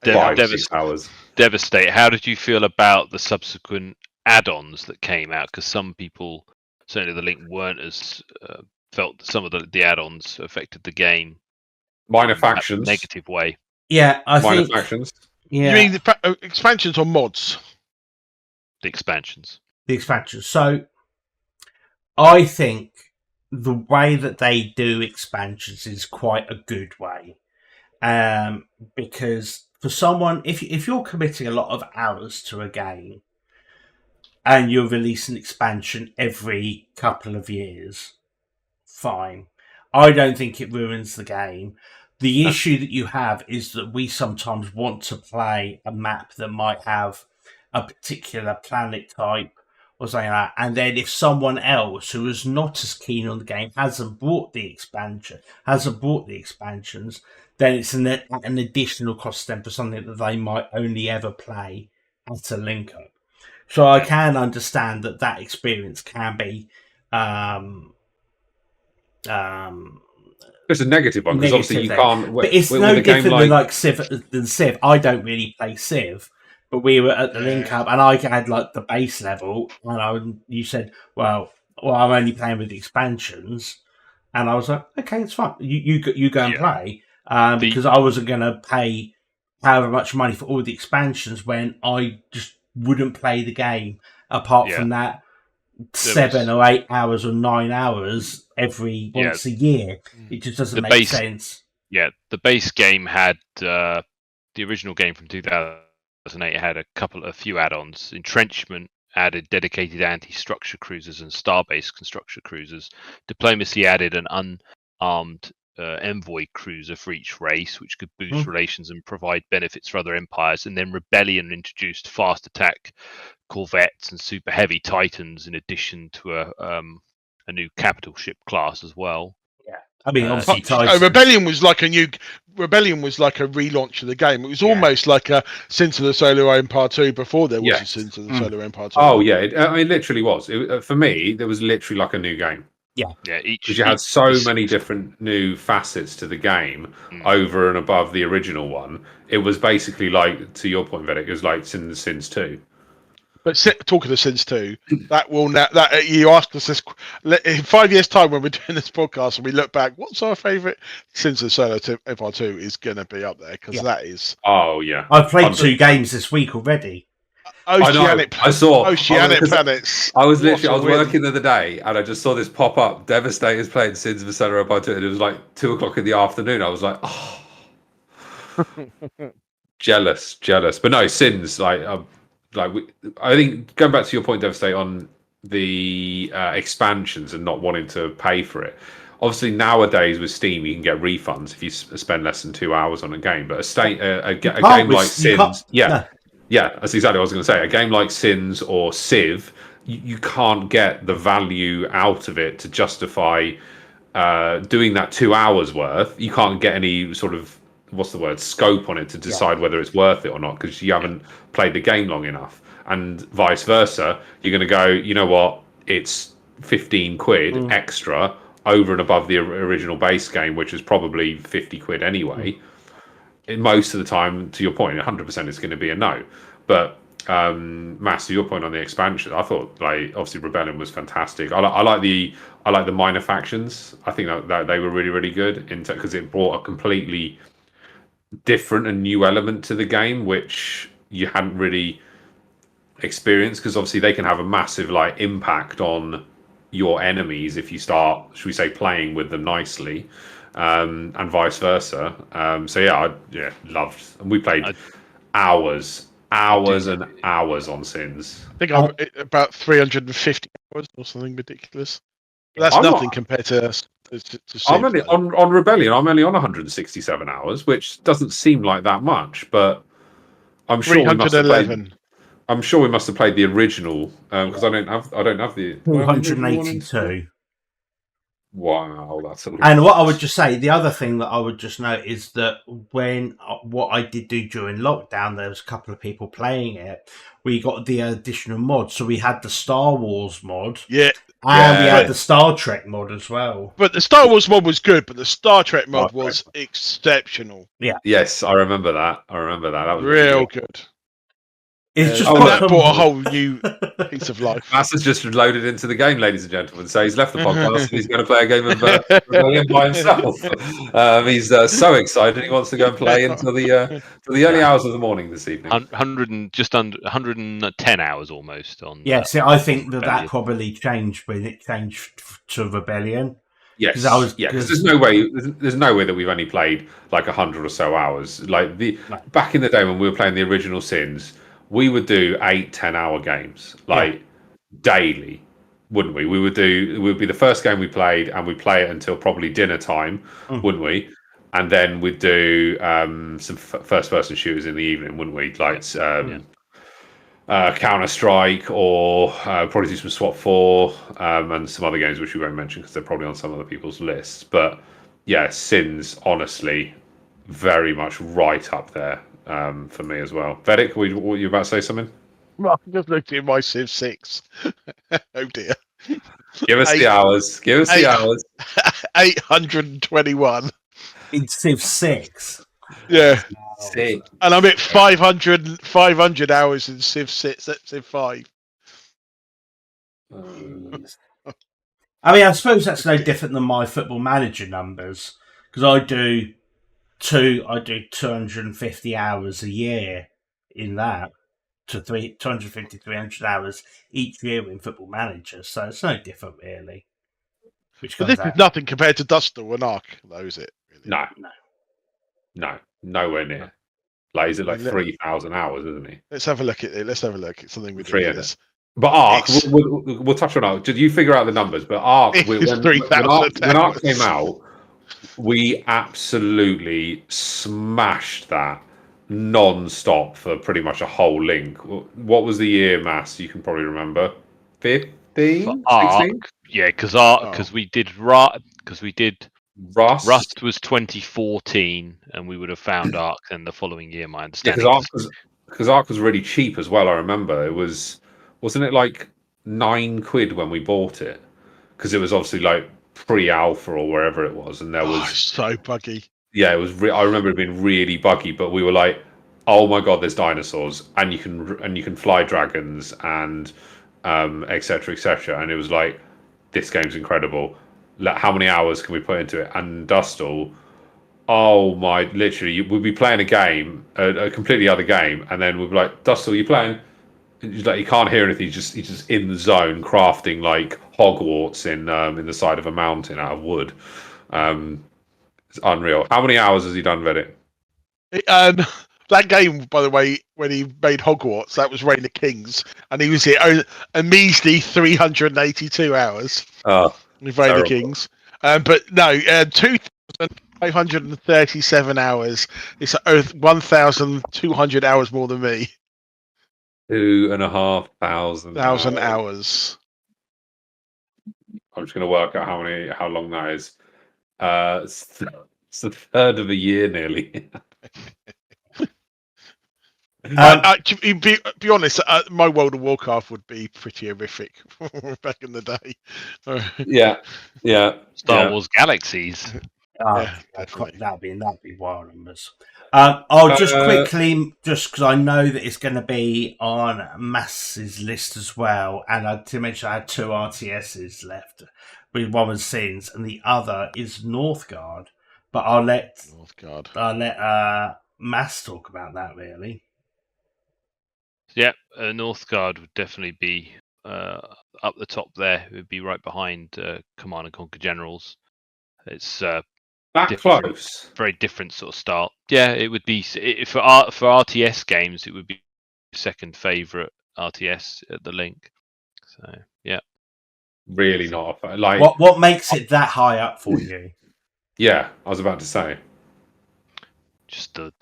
5-6 hours? Devastate. How did you feel about the subsequent add-ons that came out? Because some people, certainly the link, weren't as felt that some of the add-ons affected the game. Minor factions, negative way. Yeah, I minor think factions. Yeah, you mean the expansions or mods? The expansions. The expansions. So, I think the way that they do expansions is quite a good way, because for someone, if you're committing a lot of hours to a game, and you're releasing an expansion every couple of years, fine. I don't think it ruins the game. The issue that you have is that we sometimes want to play a map that might have a particular planet type or something like that. And then if someone else who is not as keen on the game hasn't bought the expansions, then it's an additional cost then for something that they might only ever play at a link up. So I can understand that experience can be it's a negative one because obviously you can't. But it's no different than like Civ. I don't really play Civ, but we were at the link up, and I had like the base level, and you said, "Well, I'm only playing with the expansions," and I was like, "Okay, it's fine. You go and play," because I wasn't going to pay however much money for all the expansions when I just wouldn't play the game apart from that 7 or 8 hours or 9 hours every once a year. It just doesn't make sense. Yeah, the base game had the original game from 2008 had a few add-ons. Entrenchment added dedicated anti-structure cruisers and star-based constructor cruisers. Diplomacy added an unarmed envoy cruiser for each race, which could boost relations and provide benefits for other empires. And then Rebellion introduced fast attack corvettes and super heavy titans, in addition to a new capital ship class as well. Yeah, I mean, obviously, Rebellion was like a relaunch of the game. It was almost like a Sins of the Solar Empire 2 before there was a Sins of the Solar Empire 2. Oh yeah, it literally was. For me, there was literally like a new game. Yeah. Because you had so many different new facets to the game over and above the original one. It was basically like, to your point, Vedak, it was like Sins 2. But talking of Sins 2, that you asked us this in 5 years' time when we're doing this podcast and we look back, what's our favourite Sins of the Solar Empire 2 is going to be up there because that is. Oh yeah, I've played 2 games this week already. Oceanic planets. I was working the other day and I just saw this pop up. Devastator's playing Sins of the Solar Empire 2, and it was like 2:00 in the afternoon. I was like, oh, jealous. But no, Sins I think going back to your point, Devastate, on the expansions and not wanting to pay for it. Obviously, nowadays with Steam, you can get refunds if you spend less than 2 hours on a game. But a game like Sins, Yeah, that's exactly what I was going to say. A game like Sins or Civ, you can't get the value out of it to justify doing that 2 hours worth. You can't get any sort of what's the word scope on it to decide whether it's worth it or not because you haven't played the game long enough, and vice versa. You're going to go, you know what? It's 15 quid extra over and above the original base game, which is probably 50 quid anyway. Most of the time, to your point, 100% is going to be a no. But Mass, to your point on the expansion, I thought like obviously Rebellion was fantastic. I like the minor factions. I think that they were really really good because it brought a completely different and new element to the game, which you hadn't really experienced. Because obviously they can have a massive like impact on your enemies if you start, should we say, playing with them nicely. And vice versa. So yeah, loved. And we played hours and hours on Sins. I think I'm about 350 hours or something ridiculous. But that's nothing compared to I'm only on Rebellion. I'm only on 167 hours, which doesn't seem like that much, but I'm sure 311. I'm sure we must have played the original because I don't have the 282. Wow, that's a lot. And what I would just say, the other thing that I would just note is that when what I did do during lockdown, there was a couple of people playing it. We got the additional mod, so we had the Star Wars mod, and we had the Star Trek mod as well. But the Star Wars mod was good, but the Star Trek mod was exceptional. Yeah. Yes, I remember that. That was real good. It's just that brought a whole new piece of life. Mass has just loaded into the game, ladies and gentlemen. So he's left the podcast and he's going to play a game of Rebellion by himself. He's so excited he wants to go and play until the early hours of the morning this evening. 110 hours almost on. Yes, I think that probably changed when it changed to Rebellion. Yes, because there's no way that we've only played like 100 or so hours. Like back in the day when we were playing the original Sins, we would do 8-10 hour games daily, wouldn't we? It would be the first game we played, and we'd play it until probably dinner time, wouldn't we? And then we'd do some first person shooters in the evening, wouldn't we? Like Counter Strike, or probably do some SWAT 4 and some other games which we won't mention because they're probably on some other people's lists. But yeah, Sins, honestly, very much right up there. For me as well. Vedak, were you about to say something? Well, I just looked at my Civ 6. Oh dear. Give us the hours. 821. In Civ 6. Yeah. Sick. And I'm at 500 hours in Civ 6. That's Civ 5. I mean, I suppose that's no different than my Football Manager numbers, because I do 250 hours a year in that, to 250, 300 hours each year in Football Manager, so it's no different really. But this is nothing compared to Dustal and Ark, though, is it? Really? No, nowhere near. Like, is it like 3,000 hours, isn't he? Let's have a look at it. Let's have a look at something with this. But Ark, we'll touch on Ark. Did you figure out the numbers? But Ark, when Ark came out, we absolutely smashed that non-stop for pretty much a whole link. What was the year, Mass? You can probably remember. 15? 16? Yeah, because we did Rust. Rust was 2014, and we would have found Ark then the following year. My understanding. Because Ark was really cheap as well. I remember it wasn't it like £9 when we bought it? Because it was obviously like pre-alpha or wherever it was, and there was so buggy. Yeah, it was. I remember it being really buggy, but we were like, "Oh my god, there's dinosaurs, and you can fly dragons, and etc. etc." And it was like, "This game's incredible. How many hours can we put into it?" And Dustal, oh my, literally, we'd be playing a game, a completely other game, and then we'd be like, "Dustal, you playing?" He's like, he can't hear anything. He's just in the zone, crafting like Hogwarts in the side of a mountain out of wood. It's unreal. How many hours has he done, Vedak? That game, by the way, when he made Hogwarts, that was Reign of Kings, and he was here a measly 382 hours with Reign of Kings. But no, 2,537 hours. It's 1,200 hours more than me. 2,500 hours. I'm just going to work out how long that is. It's a third of a year nearly. To be honest, my World of Warcraft would be pretty horrific back in the day. Yeah. Star Wars Galaxies. Yeah, definitely. That'd be wild numbers. I'll just quickly, just because I know that it's going to be on Mass's list as well, and to mention I had 2 RTSs left. One was Sins, and the other is Northgard. But I'll let Mass talk about that. Really. Yeah, Northgard would definitely be up the top there. It would be right behind Command and Conquer Generals. It's that close. Very different sort of start. Yeah, it would be for RTS games. It would be second favorite RTS at the Link. So yeah, really not like what makes it that high up for you? Yeah, I was about to say. Just the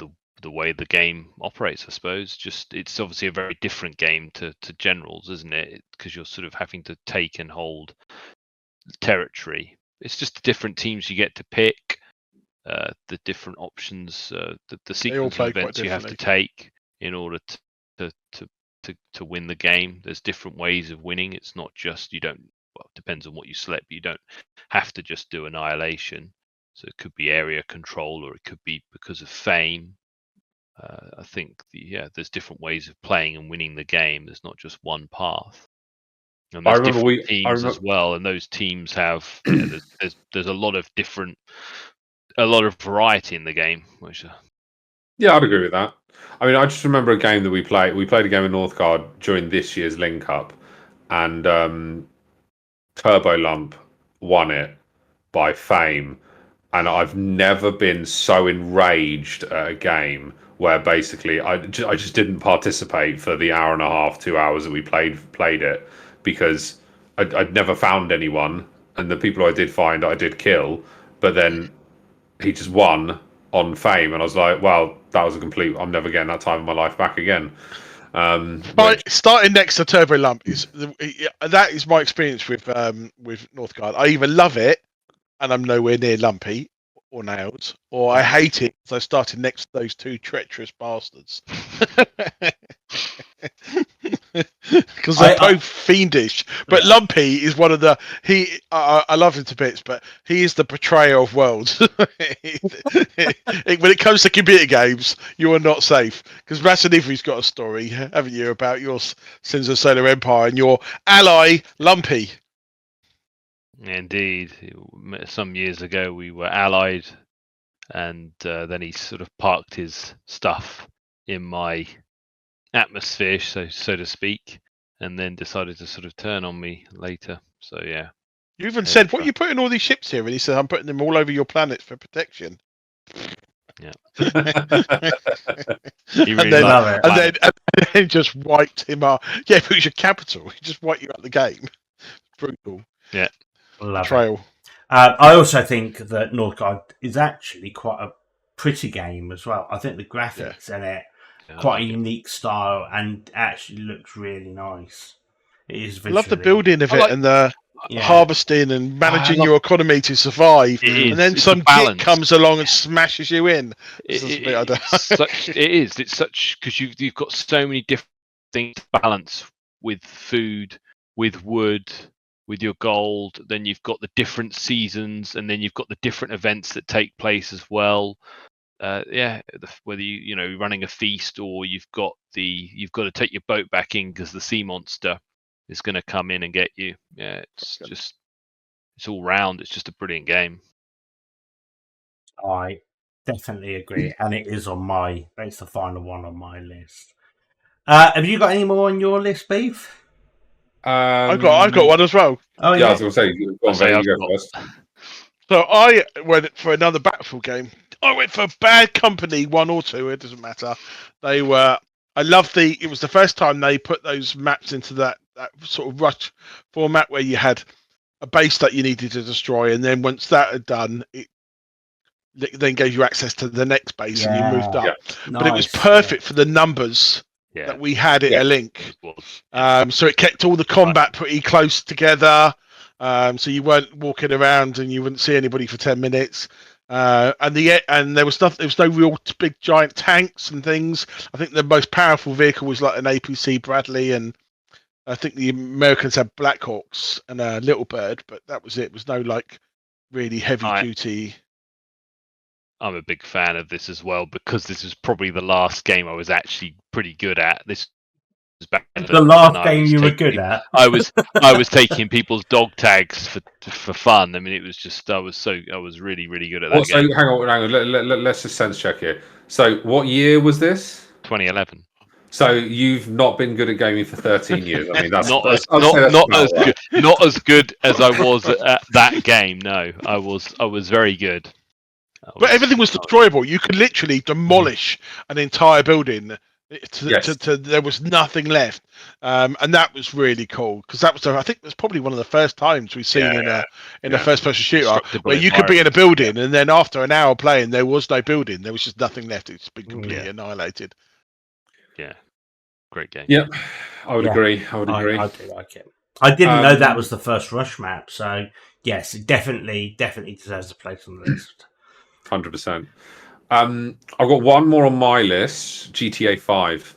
way the game operates, I suppose. Just it's obviously a very different game to Generals, isn't it? Because you're sort of having to take and hold territory. It's just the different teams you get to pick, the different options, the sequence of events you have to take in order to win the game. There's different ways of winning. It's not just it depends on what you select, but you don't have to just do annihilation. So it could be area control, or it could be because of fame. I think there's different ways of playing and winning the game. There's not just one path. And there's different teams as well, and those teams have there's a lot of variety in the game. Yeah, I'd agree with that. I mean, I just remember a game that we played. We played a game in Northgard during this year's Link Up, and Turbo Lump won it by fame. And I've never been so enraged at a game where basically I just didn't participate for the hour and a half, 2 hours that we played it, because I'd never found anyone, and the people I did find I did kill, but then he just won on fame, and I was like, well, that was a complete. I'm never getting that time of my life back again. Starting next to Turbo Lump that is my experience with Northgard. I either love it and I'm nowhere near Lumpy or Nails, or I hate it because I started next to those 2 treacherous bastards. Because they're both fiendish. But Lumpy is one of the I love him to bits, but he is the betrayer of worlds. When it comes to computer games, you are not safe. Because Masanevre's got a story, haven't you, about your Sins of Solar Empire and your ally Lumpy. Indeed, some years ago we were allied, and then he sort of parked his stuff in my atmosphere, so to speak, and then decided to sort of turn on me later. So yeah. You even said, "What are you putting all these ships here?" And he said, "I'm putting them all over your planet for protection." Yeah. He really love it. And then just wiped him out. Yeah, but it was your capital. He just wiped you out of the game. Brutal. Yeah. Betrayal. I also think that Northgard is actually quite a pretty game as well. I think the graphics in it quite a unique style and actually looks really nice. It is visually. I love the building of it and the harvesting and managing your economy to survive. And then some kid comes along and smashes you in. It's such because you've got so many different things to balance with food, with wood, with your gold. Then you've got the different seasons, and then you've got the different events that take place as well. Whether you're running a feast or you've got to take your boat back in because the sea monster is going to come in and get you. Yeah, it's all round. It's just a brilliant game. I definitely agree, and it's the final one on my list. Have you got any more on your list, Beef? I've got one as well. Oh yeah, I was going to say, you go first. So I went for another Battlefield game. I went for Bad Company 1 or 2. It doesn't matter. They were. I love it was the first time they put those maps into that sort of rush format where you had a base that you needed to destroy, and then once that had done, it then gave you access to the next base and you moved up. Yeah. But it was perfect for the numbers that we had it Yeah. a link. It was. So it kept all the combat pretty close together. So you weren't walking around and you wouldn't see anybody for 10 minutes. And there was nothing. There was no real big giant tanks and things. I think the most powerful vehicle was like an APC Bradley, and I think the Americans had Blackhawks and a Little Bird, but that was it. It was no like really heavy duty. I'm a big fan of this as well because this is probably the last game I was actually pretty good at. This was back The last game you were good at. I was taking people's dog tags for fun. I mean, it was just I was really good at that game. So hang on. Let's just sense check here. So what year was this? 2011. So you've not been good at gaming for 13 years. I mean, that's not as good as I was at that game. No, I was very good. But everything was destroyable. You could literally demolish an entire building. There was nothing left, and that was really cool because that was I think it was probably one of the first times we've seen in a first-person shooter where you could be in a building and then after an hour playing there was no building. There was just nothing left. It's been completely annihilated. Yeah, great game. Yeah, I would agree. I would agree. I do like it. I didn't know that was the first Rush map, so yes, it definitely deserves a place on the list. 100%. I've got one more on my list. GTA 5.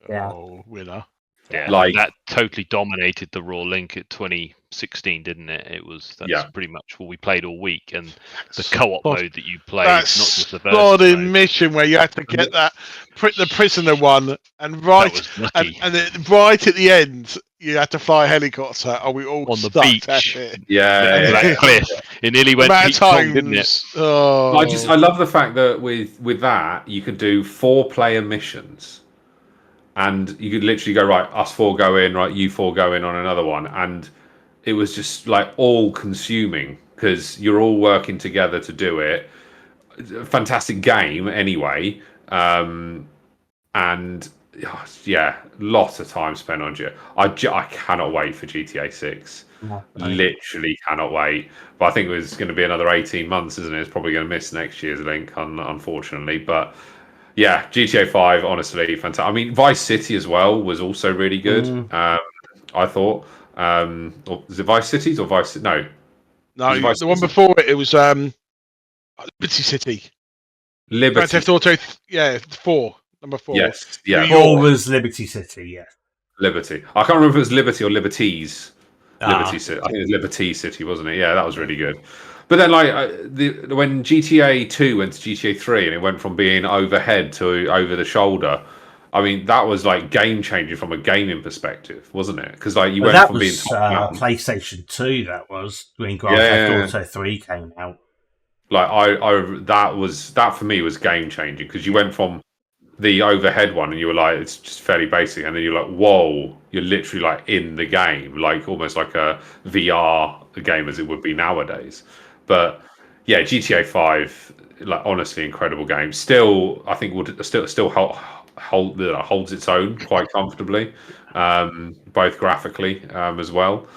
Yeah. Oh, winner. Yeah, Like- that totally dominated the Raw Link at 2016, didn't it? That's pretty much what we played all week, and the co-op mode that you played, not just the versus mode. mission where you had to get the prisoner one, and right then right at the end you had to fly a helicopter, and we all on the stuck beach. at it. Yeah. That cliff. It nearly went Pete Tong, didn't it? Oh. I love the fact that with that you could do 4-player missions, and you could literally go, right, us 4 go in, right, you 4 go in on another one, and it was just like all consuming because you're all working together to do it. Fantastic game anyway, and yeah, lots of time spent on it. I cannot wait for GTA 6. Literally cannot wait. But I think it was going to be another 18 months, isn't it? It's probably going to miss next year's link, unfortunately. But yeah, GTA 5, honestly, fantastic. I mean, Vice City as well was also really good. I thought. Or was it Vice Cities or Vice? No, the one before it was Liberty City. Liberty. Grand Theft Auto, 4, number 4. Yes, yeah. 4 was Liberty City, yeah. Liberty. I can't remember if it was Liberty or Liberties. Liberty City. I think it was Liberty City, wasn't it? Yeah, that was really good. But then, like, when GTA 2 went to GTA 3 and it went from being overhead to over the shoulder, I mean, that was like game changing from a gaming perspective, wasn't it? Because like you went from being PlayStation 2. That was when Grand Theft Auto 3 came out. Like that for me was game changing because you went from the overhead one and you were like, it's just fairly basic, and then you're like, whoa, you're literally like in the game, like almost like a VR game as it would be nowadays. But yeah, GTA 5, like honestly, incredible game. Still, I think would still holds its own quite comfortably, both graphically as well.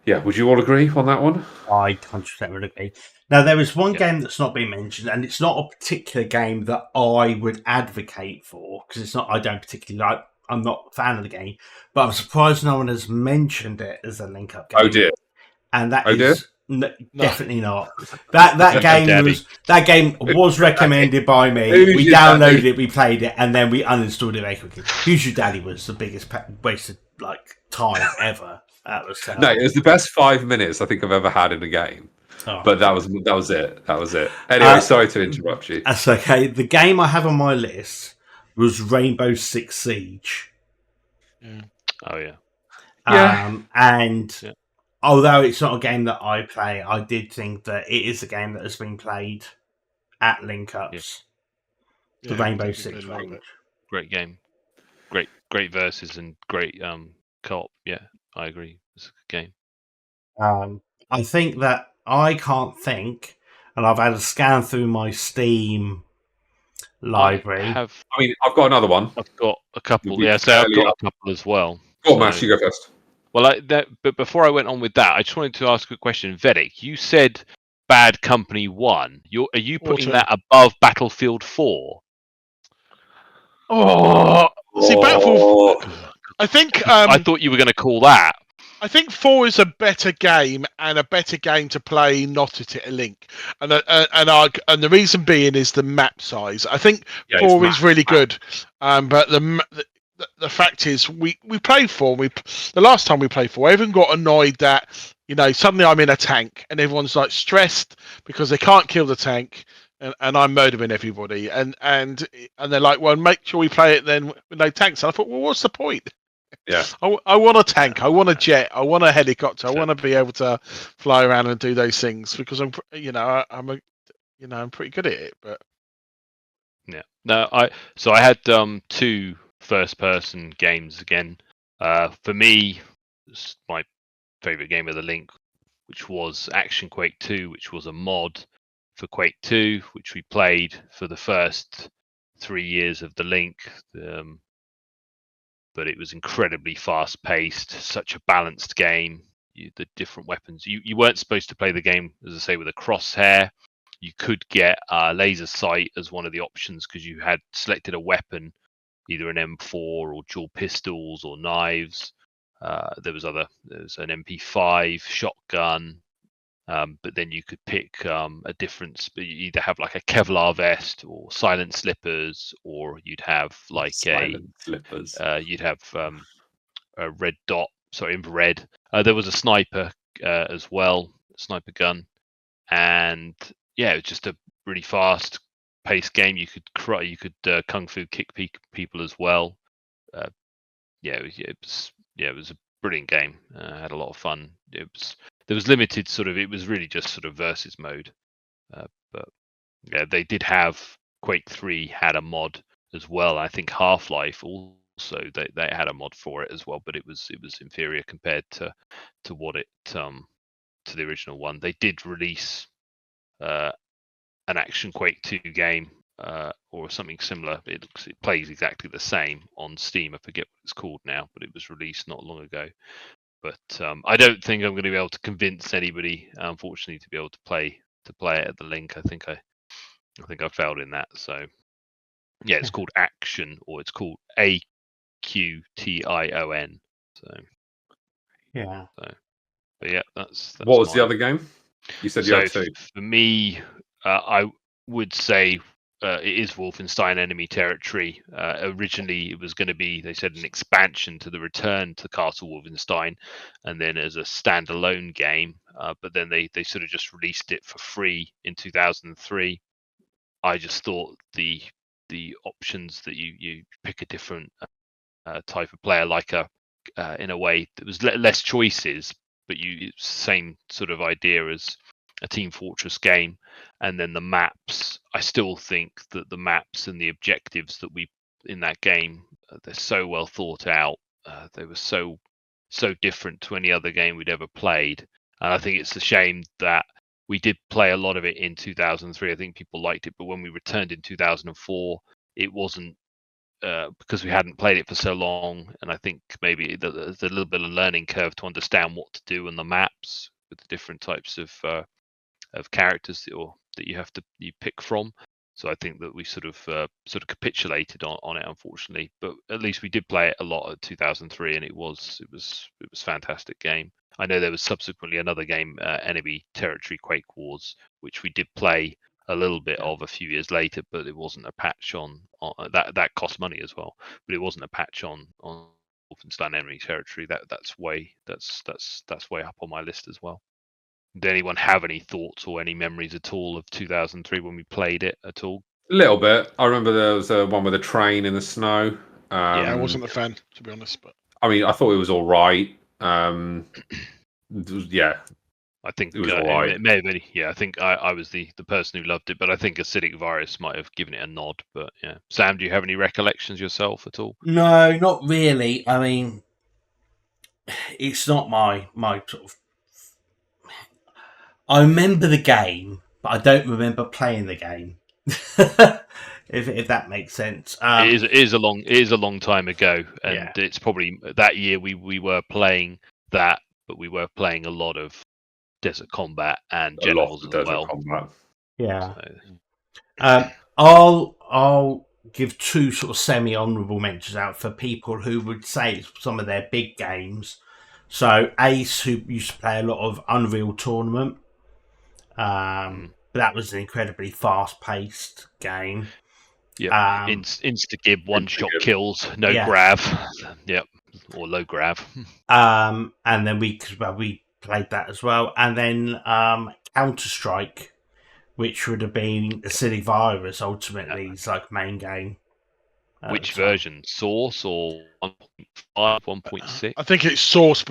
Yeah, would you all agree on that one? I 100% would agree. Now, there is one game that's not been mentioned, and it's not a particular game that I would advocate for, because it's not. I don't particularly like. I'm not a fan of the game, but I'm surprised no one has mentioned it as a link-up game. Oh dear! And that is definitely not. That game was recommended by me. We downloaded it, we played it, and then we uninstalled it very quickly. Who's Your Daddy was the biggest waste of time ever. That was terrible. No, it was the best 5 minutes I think I've ever had in a game. Oh. But that was it. Anyway, sorry to interrupt you. That's okay. The game I have on my list was Rainbow Six Siege. Yeah. Oh yeah. And although it's not a game that I play, I did think that it is a game that has been played at Link Ups. The Rainbow Six range. Great game. Great verses and great co-op. Yeah, I agree. It's a good game. I think that I can't think, and I've had a scan through my Steam library. I've got another one. I've got a couple. Yeah, so I've got a couple as well. Go on, Max, you go first. Well, but before I went on with that, I just wanted to ask a question. Vedak, you said Bad Company 1. Are you putting that above Battlefield 4? Oh, see, Battlefield. I think. I thought you were going to call that. I think 4 is a better game and a better game to play not at a link, and the reason being is the map size. I think 4 is really good, but the fact is we played 4. The last time we played 4, I even got annoyed that suddenly I'm in a tank and everyone's like stressed because they can't kill the tank. And I'm murdering everybody, and they're like, well, make sure we play it then with no tanks. And I thought, well, what's the point? Yeah, I want a tank. I want a jet. I want a helicopter. I want to be able to fly around and do those things because I'm pretty good at it. But Yeah, no, I had 2 first-person games again. For me, it's my favorite game of the Link, which was Action Quake 2, which was a mod for Quake 2, which we played for the first 3 years of the Link. But it was incredibly fast-paced, such a balanced game. The different weapons. You weren't supposed to play the game, as I say, with a crosshair. You could get laser sight as one of the options because you had selected a weapon, either an M4 or dual pistols or knives. There was an MP5 shotgun. But then you could pick a difference. You either have like a Kevlar vest or silent slippers, or you'd have like slippers. You'd have a red dot, sorry, infrared. There was a sniper as well, sniper gun, and yeah, it was just a really fast-paced game. You could kung fu kick people as well. It was a brilliant game. I had a lot of fun. There was limited it was really just sort of versus mode, but yeah, they did have Quake 3 had a mod as well. I think Half-Life also they had a mod for it as well, but it was inferior compared to what it to the original one. They did release an Action Quake 2 game or something similar. It plays exactly the same on Steam. I forget what it's called now, but it was released not long ago. But I don't think I'm going to be able to convince anybody, unfortunately, to be able to play it at the Link. I think I failed in that. So yeah, it's called Action, or it's called AQTION. So Yeah. But yeah, that's what was the other game? You said you had 2. For me, I would say it is Wolfenstein Enemy Territory. Originally, it was going to be, they said, an expansion to the Return to Castle Wolfenstein, and then as a standalone game. But then they sort of just released it for free in 2003. I just thought the options that you pick a different type of player, like in a way there was less choices, but same sort of idea as a Team Fortress game. And then the maps, I still think that the maps and the objectives that we in that game, they're so well thought out. They were so different to any other game we'd ever played. And I think it's a shame that we did play a lot of it in 2003. I think people liked it, but when we returned in 2004, it wasn't because we hadn't played it for so long. And I think maybe there's a little bit of learning curve to understand what to do on the maps with the different types of characters that you have to pick from. So I think that we sort of capitulated on it, unfortunately. But at least we did play it a lot at 2003, and it was a fantastic game. I know there was subsequently another game, Enemy Territory Quake Wars, which we did play a little bit of a few years later, but it wasn't a patch on that cost money as well. But it wasn't a patch on Wolfenstein Enemy Territory. That's way up on my list as well. Did anyone have any thoughts or any memories at all of 2003 when we played it at all? A little bit. I remember there was one with a train in the snow. I wasn't a fan, to be honest. But I mean, I thought it was all right. Yeah, I think it was all right. It may have been. Yeah, I think I was the person who loved it, but I think Acidic Virus might have given it a nod. But yeah, Sam, do you have any recollections yourself at all? No, not really. I mean, it's not my sort of. I remember the game, but I don't remember playing the game. if that makes sense. It is a long time ago, and it's probably that year we were playing that, but we were playing a lot of Desert Combat and Generals as well. Combat. Yeah. I'll give two sort of semi-honourable mentions out for people who would say it's some of their big games. So Ace, who used to play a lot of Unreal Tournament, but that was an incredibly fast-paced game. Yeah, insta-gib, one-shot kills, no grav. Yep, or low grav. And then we played that as well. And then Counter-Strike, which would have been a silly virus, ultimately, it's like main game. Which version? Source or 1.5, 1.6? I think it's Source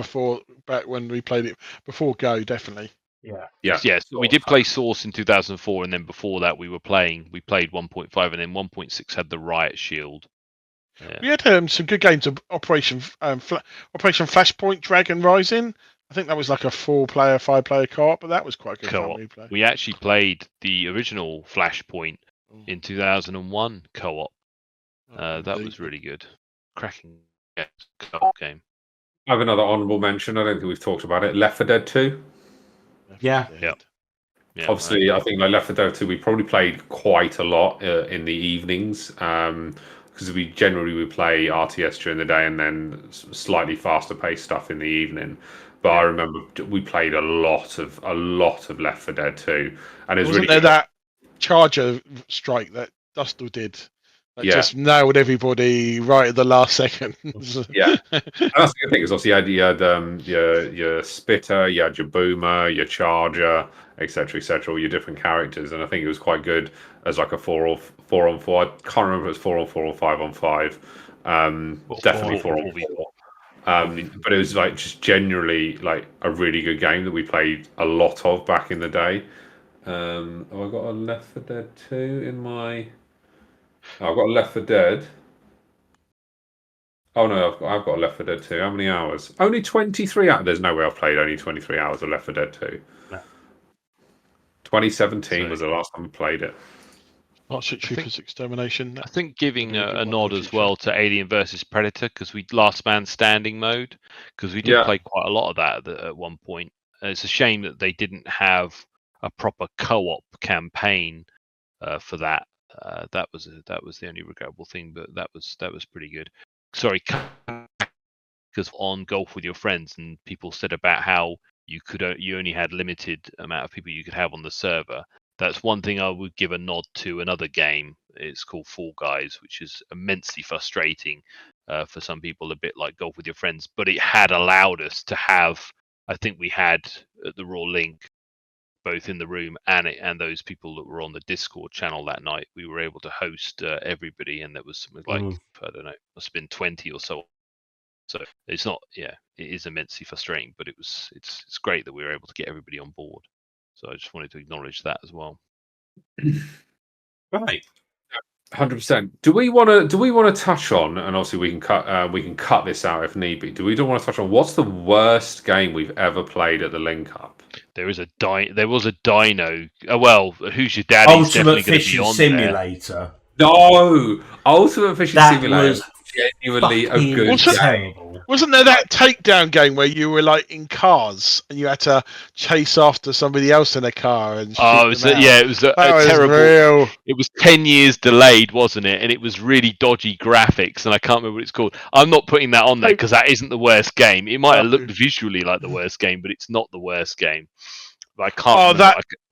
back when we played it before Go, definitely. Yeah. So we did play Source in 2004, and then before that we played 1.5, and then 1.6 had the Riot Shield. Yeah. We had some good games of Operation Flashpoint Dragon Rising. I think that was like a 4-player, 5-player co-op, but that was quite good fun. We actually played the original Flashpoint in 2001 co-op. That was really good. Cracking co-op game. I have another honourable mention. I don't think we've talked about it. Left 4 Dead 2. Yeah. Obviously, I think like Left 4 Dead 2, we probably played quite a lot in the evenings because we generally would play RTS during the day and then slightly faster paced stuff in the evening. But I remember we played a lot of Left 4 Dead 2, and it was Wasn't really there that Charger strike that Dustle did? Just nailed everybody right at the last second. And that's the good thing is obviously you had your Spitter, you had your Boomer, your Charger, etc., all your different characters, and I think it was quite good as like a 4 on 4. I can't remember if it was 4 on 4 or 5 on 5. Definitely 4 on 4. But it was like just generally like a really good game that we played a lot of back in the day. Have I got a Left 4 Dead 2 in my? I've got a Left 4 Dead. Oh no, I've got a Left 4 Dead 2. How many hours? Only 23 hours. There's no way I've played only 23 hours of Left 4 Dead 2. No. 2017 was the last time I played it. Starship Troopers Extermination. I think giving a nod as well to Alien versus Predator, because we last man standing mode, because we did play quite a lot of that at one point. It's a shame that they didn't have a proper co-op campaign for that. That was the only regrettable thing, but that was pretty good. Sorry, because on Golf with Your Friends, and people said about how you only had limited amount of people you could have on the server. That's one thing I would give a nod to another game. It's called Fall Guys, which is immensely frustrating for some people, a bit like Golf with Your Friends. But it had allowed us to have, I think we had at the Raw Link, both in the room and those people that were on the Discord channel that night, we were able to host everybody, and there was something like I don't know, must have been 20 or so. So it's not, it is immensely frustrating, but it's great that we were able to get everybody on board. So I just wanted to acknowledge that as well. Right, 100%. Do we want to touch on, and obviously we can cut this out if need be. Do we want to touch on what's the worst game we've ever played at the Link Up? There was a Dino. Well, Who's Your Daddy? Ultimate Fishing Simulator. No, Ultimate Fishing Simulator was genuinely a good game. Wasn't there that takedown game where you were like in cars and you had to chase after somebody else in a car and shoot them out? It was a terrible. Real. It was 10 years delayed, wasn't it? And it was really dodgy graphics, and I can't remember what it's called. I'm not putting that on there because that isn't the worst game. It might have looked visually like the worst game, but it's not the worst game. I can't.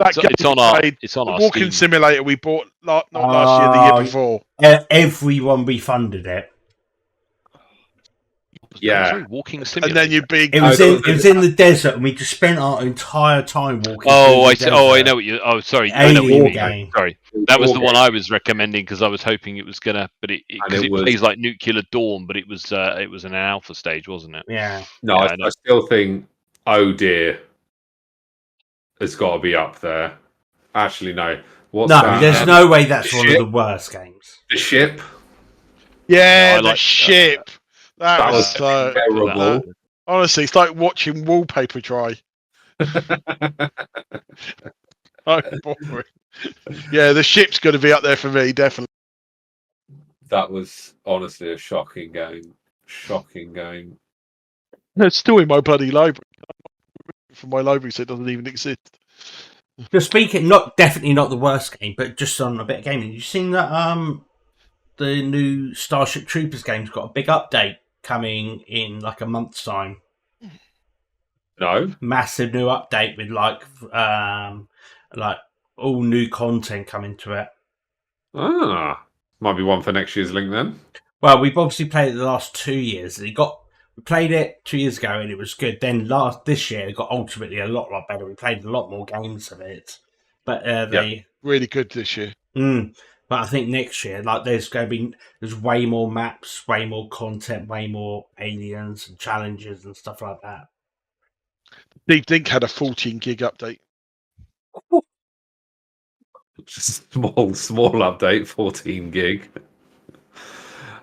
It's on our Walking Steam. Simulator we bought not last year, the year before. Everyone refunded it. Yeah, sorry, Walking Simulator. And then you big. It was in the desert, and we just spent our entire time walking. I know what you. Oh, sorry. I know what you mean. Game. Sorry, that was the one I was recommending because I was hoping it was gonna. But it plays like Nuclear Dawn, but it was in an alpha stage, wasn't it? Yeah. No, I still think. Oh dear. It's got to be up there. Actually, no. There's no way that's one of the worst games. The Ship. Yeah, the Ship. That was so terrible. Honestly, it's like watching wallpaper dry. Oh, boring. Yeah, the Ship's going to be up there for me, definitely. That was honestly a shocking game. Shocking game. It's still in my bloody library. From my library, so it doesn't even exist. Just speaking, definitely not the worst game, but just on a bit of gaming. You seen that the new Starship Troopers game's got a big update coming in like a month's time. No. Massive new update with like all new content coming to it. Ah, might be one for next year's link then. Well, we've obviously played it the last 2 years. We played it 2 years ago and it was good. Then this year it got ultimately a lot better. We played a lot more games of it, but really good this year. But I think next year, like there's way more maps, way more content, way more aliens and challenges and stuff like that. Deep Dink had a 14 gig update. Small update, 14 gig.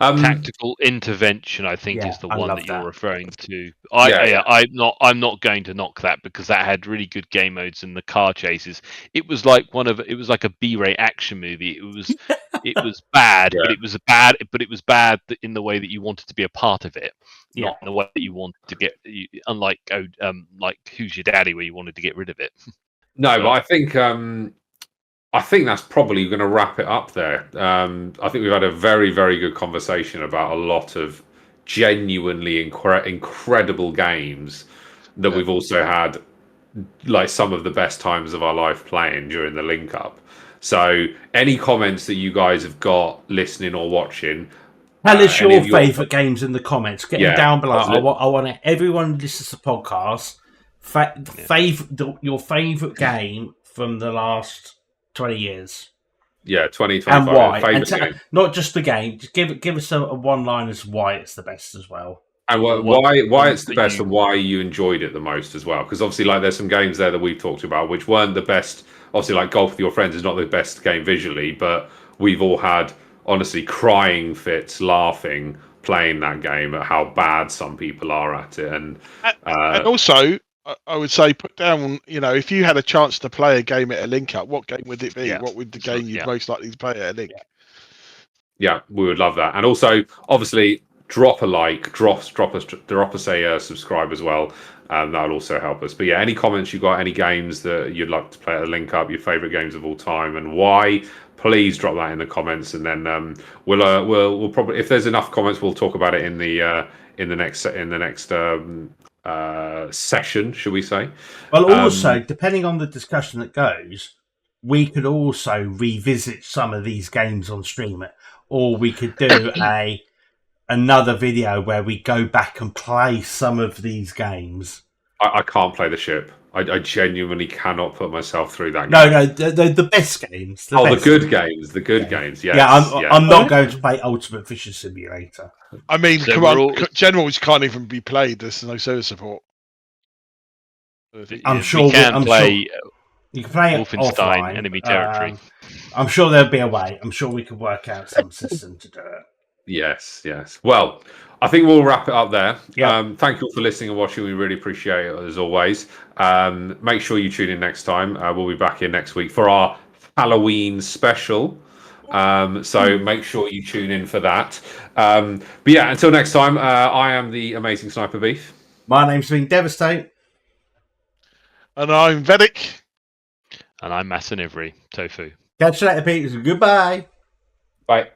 Tactical intervention, I think, is the one that you're referring to. I'm not going to knock that because that had really good game modes and the car chases. It was like a B-rate action movie. It was bad, but it was bad in the way that you wanted to be a part of it, not in the way that you wanted to get. Unlike like Who's Your Daddy, where you wanted to get rid of it. No, but I think that's probably going to wrap it up there. I think we've had a very, very good conversation about a lot of genuinely incredible games that we've also had, like some of the best times of our life playing during the link up. So any comments that you guys have got listening or watching, tell us your favourite games in the comments. Get them down below. I want everyone who listens to the podcast, your favourite game from the last 20 years. Yeah, 20, 25. And why? And not just the game. Just give us a one-line as why it's the best as well. And why it's the best and why you enjoyed it the most as well. Because obviously, like, there's some games there that we've talked about which weren't the best. Obviously, like Golf with Your Friends is not the best game visually, but we've all had, honestly, crying fits, laughing, playing that game at how bad some people are at it. And also, I would say put down, if you had a chance to play a game at a link up, what game would it be? Yeah. What would the game you'd most likely to play at a link? Yeah, we would love that. And also, obviously, drop a like, drop us a subscribe as well. That'll also help us. But yeah, any comments you got, any games that you'd like to play at a link up, your favourite games of all time, and why? Please drop that in the comments, and then we'll probably, if there's enough comments, we'll talk about it in the next session, should we say? Well, also, depending on the discussion that goes, we could also revisit some of these games on stream, or we could do another video where we go back and play some of these games. I can't play the ship. I genuinely cannot put myself through that game. No, the best games. The good games. The good games, yes. Yeah, I'm not going to play Ultimate Fishing Simulator. I mean, so come on, Generals can't even be played. There's no server support. I'm sure you can play Wolfenstein offline. Enemy Territory. I'm sure there'll be a way. I'm sure we could work out some system to do it. Yes. Well, I think we'll wrap it up there. Yeah. Thank you all for listening and watching. We really appreciate it as always. Make sure you tune in next time. We'll be back here next week for our Halloween special. So make sure you tune in for that. But yeah, until next time, I am the amazing Sniper Beef. My name's been Devastate. And I'm Vedak. And I'm Masanevre, Tofu. Catch you later, Pete. Goodbye. Bye.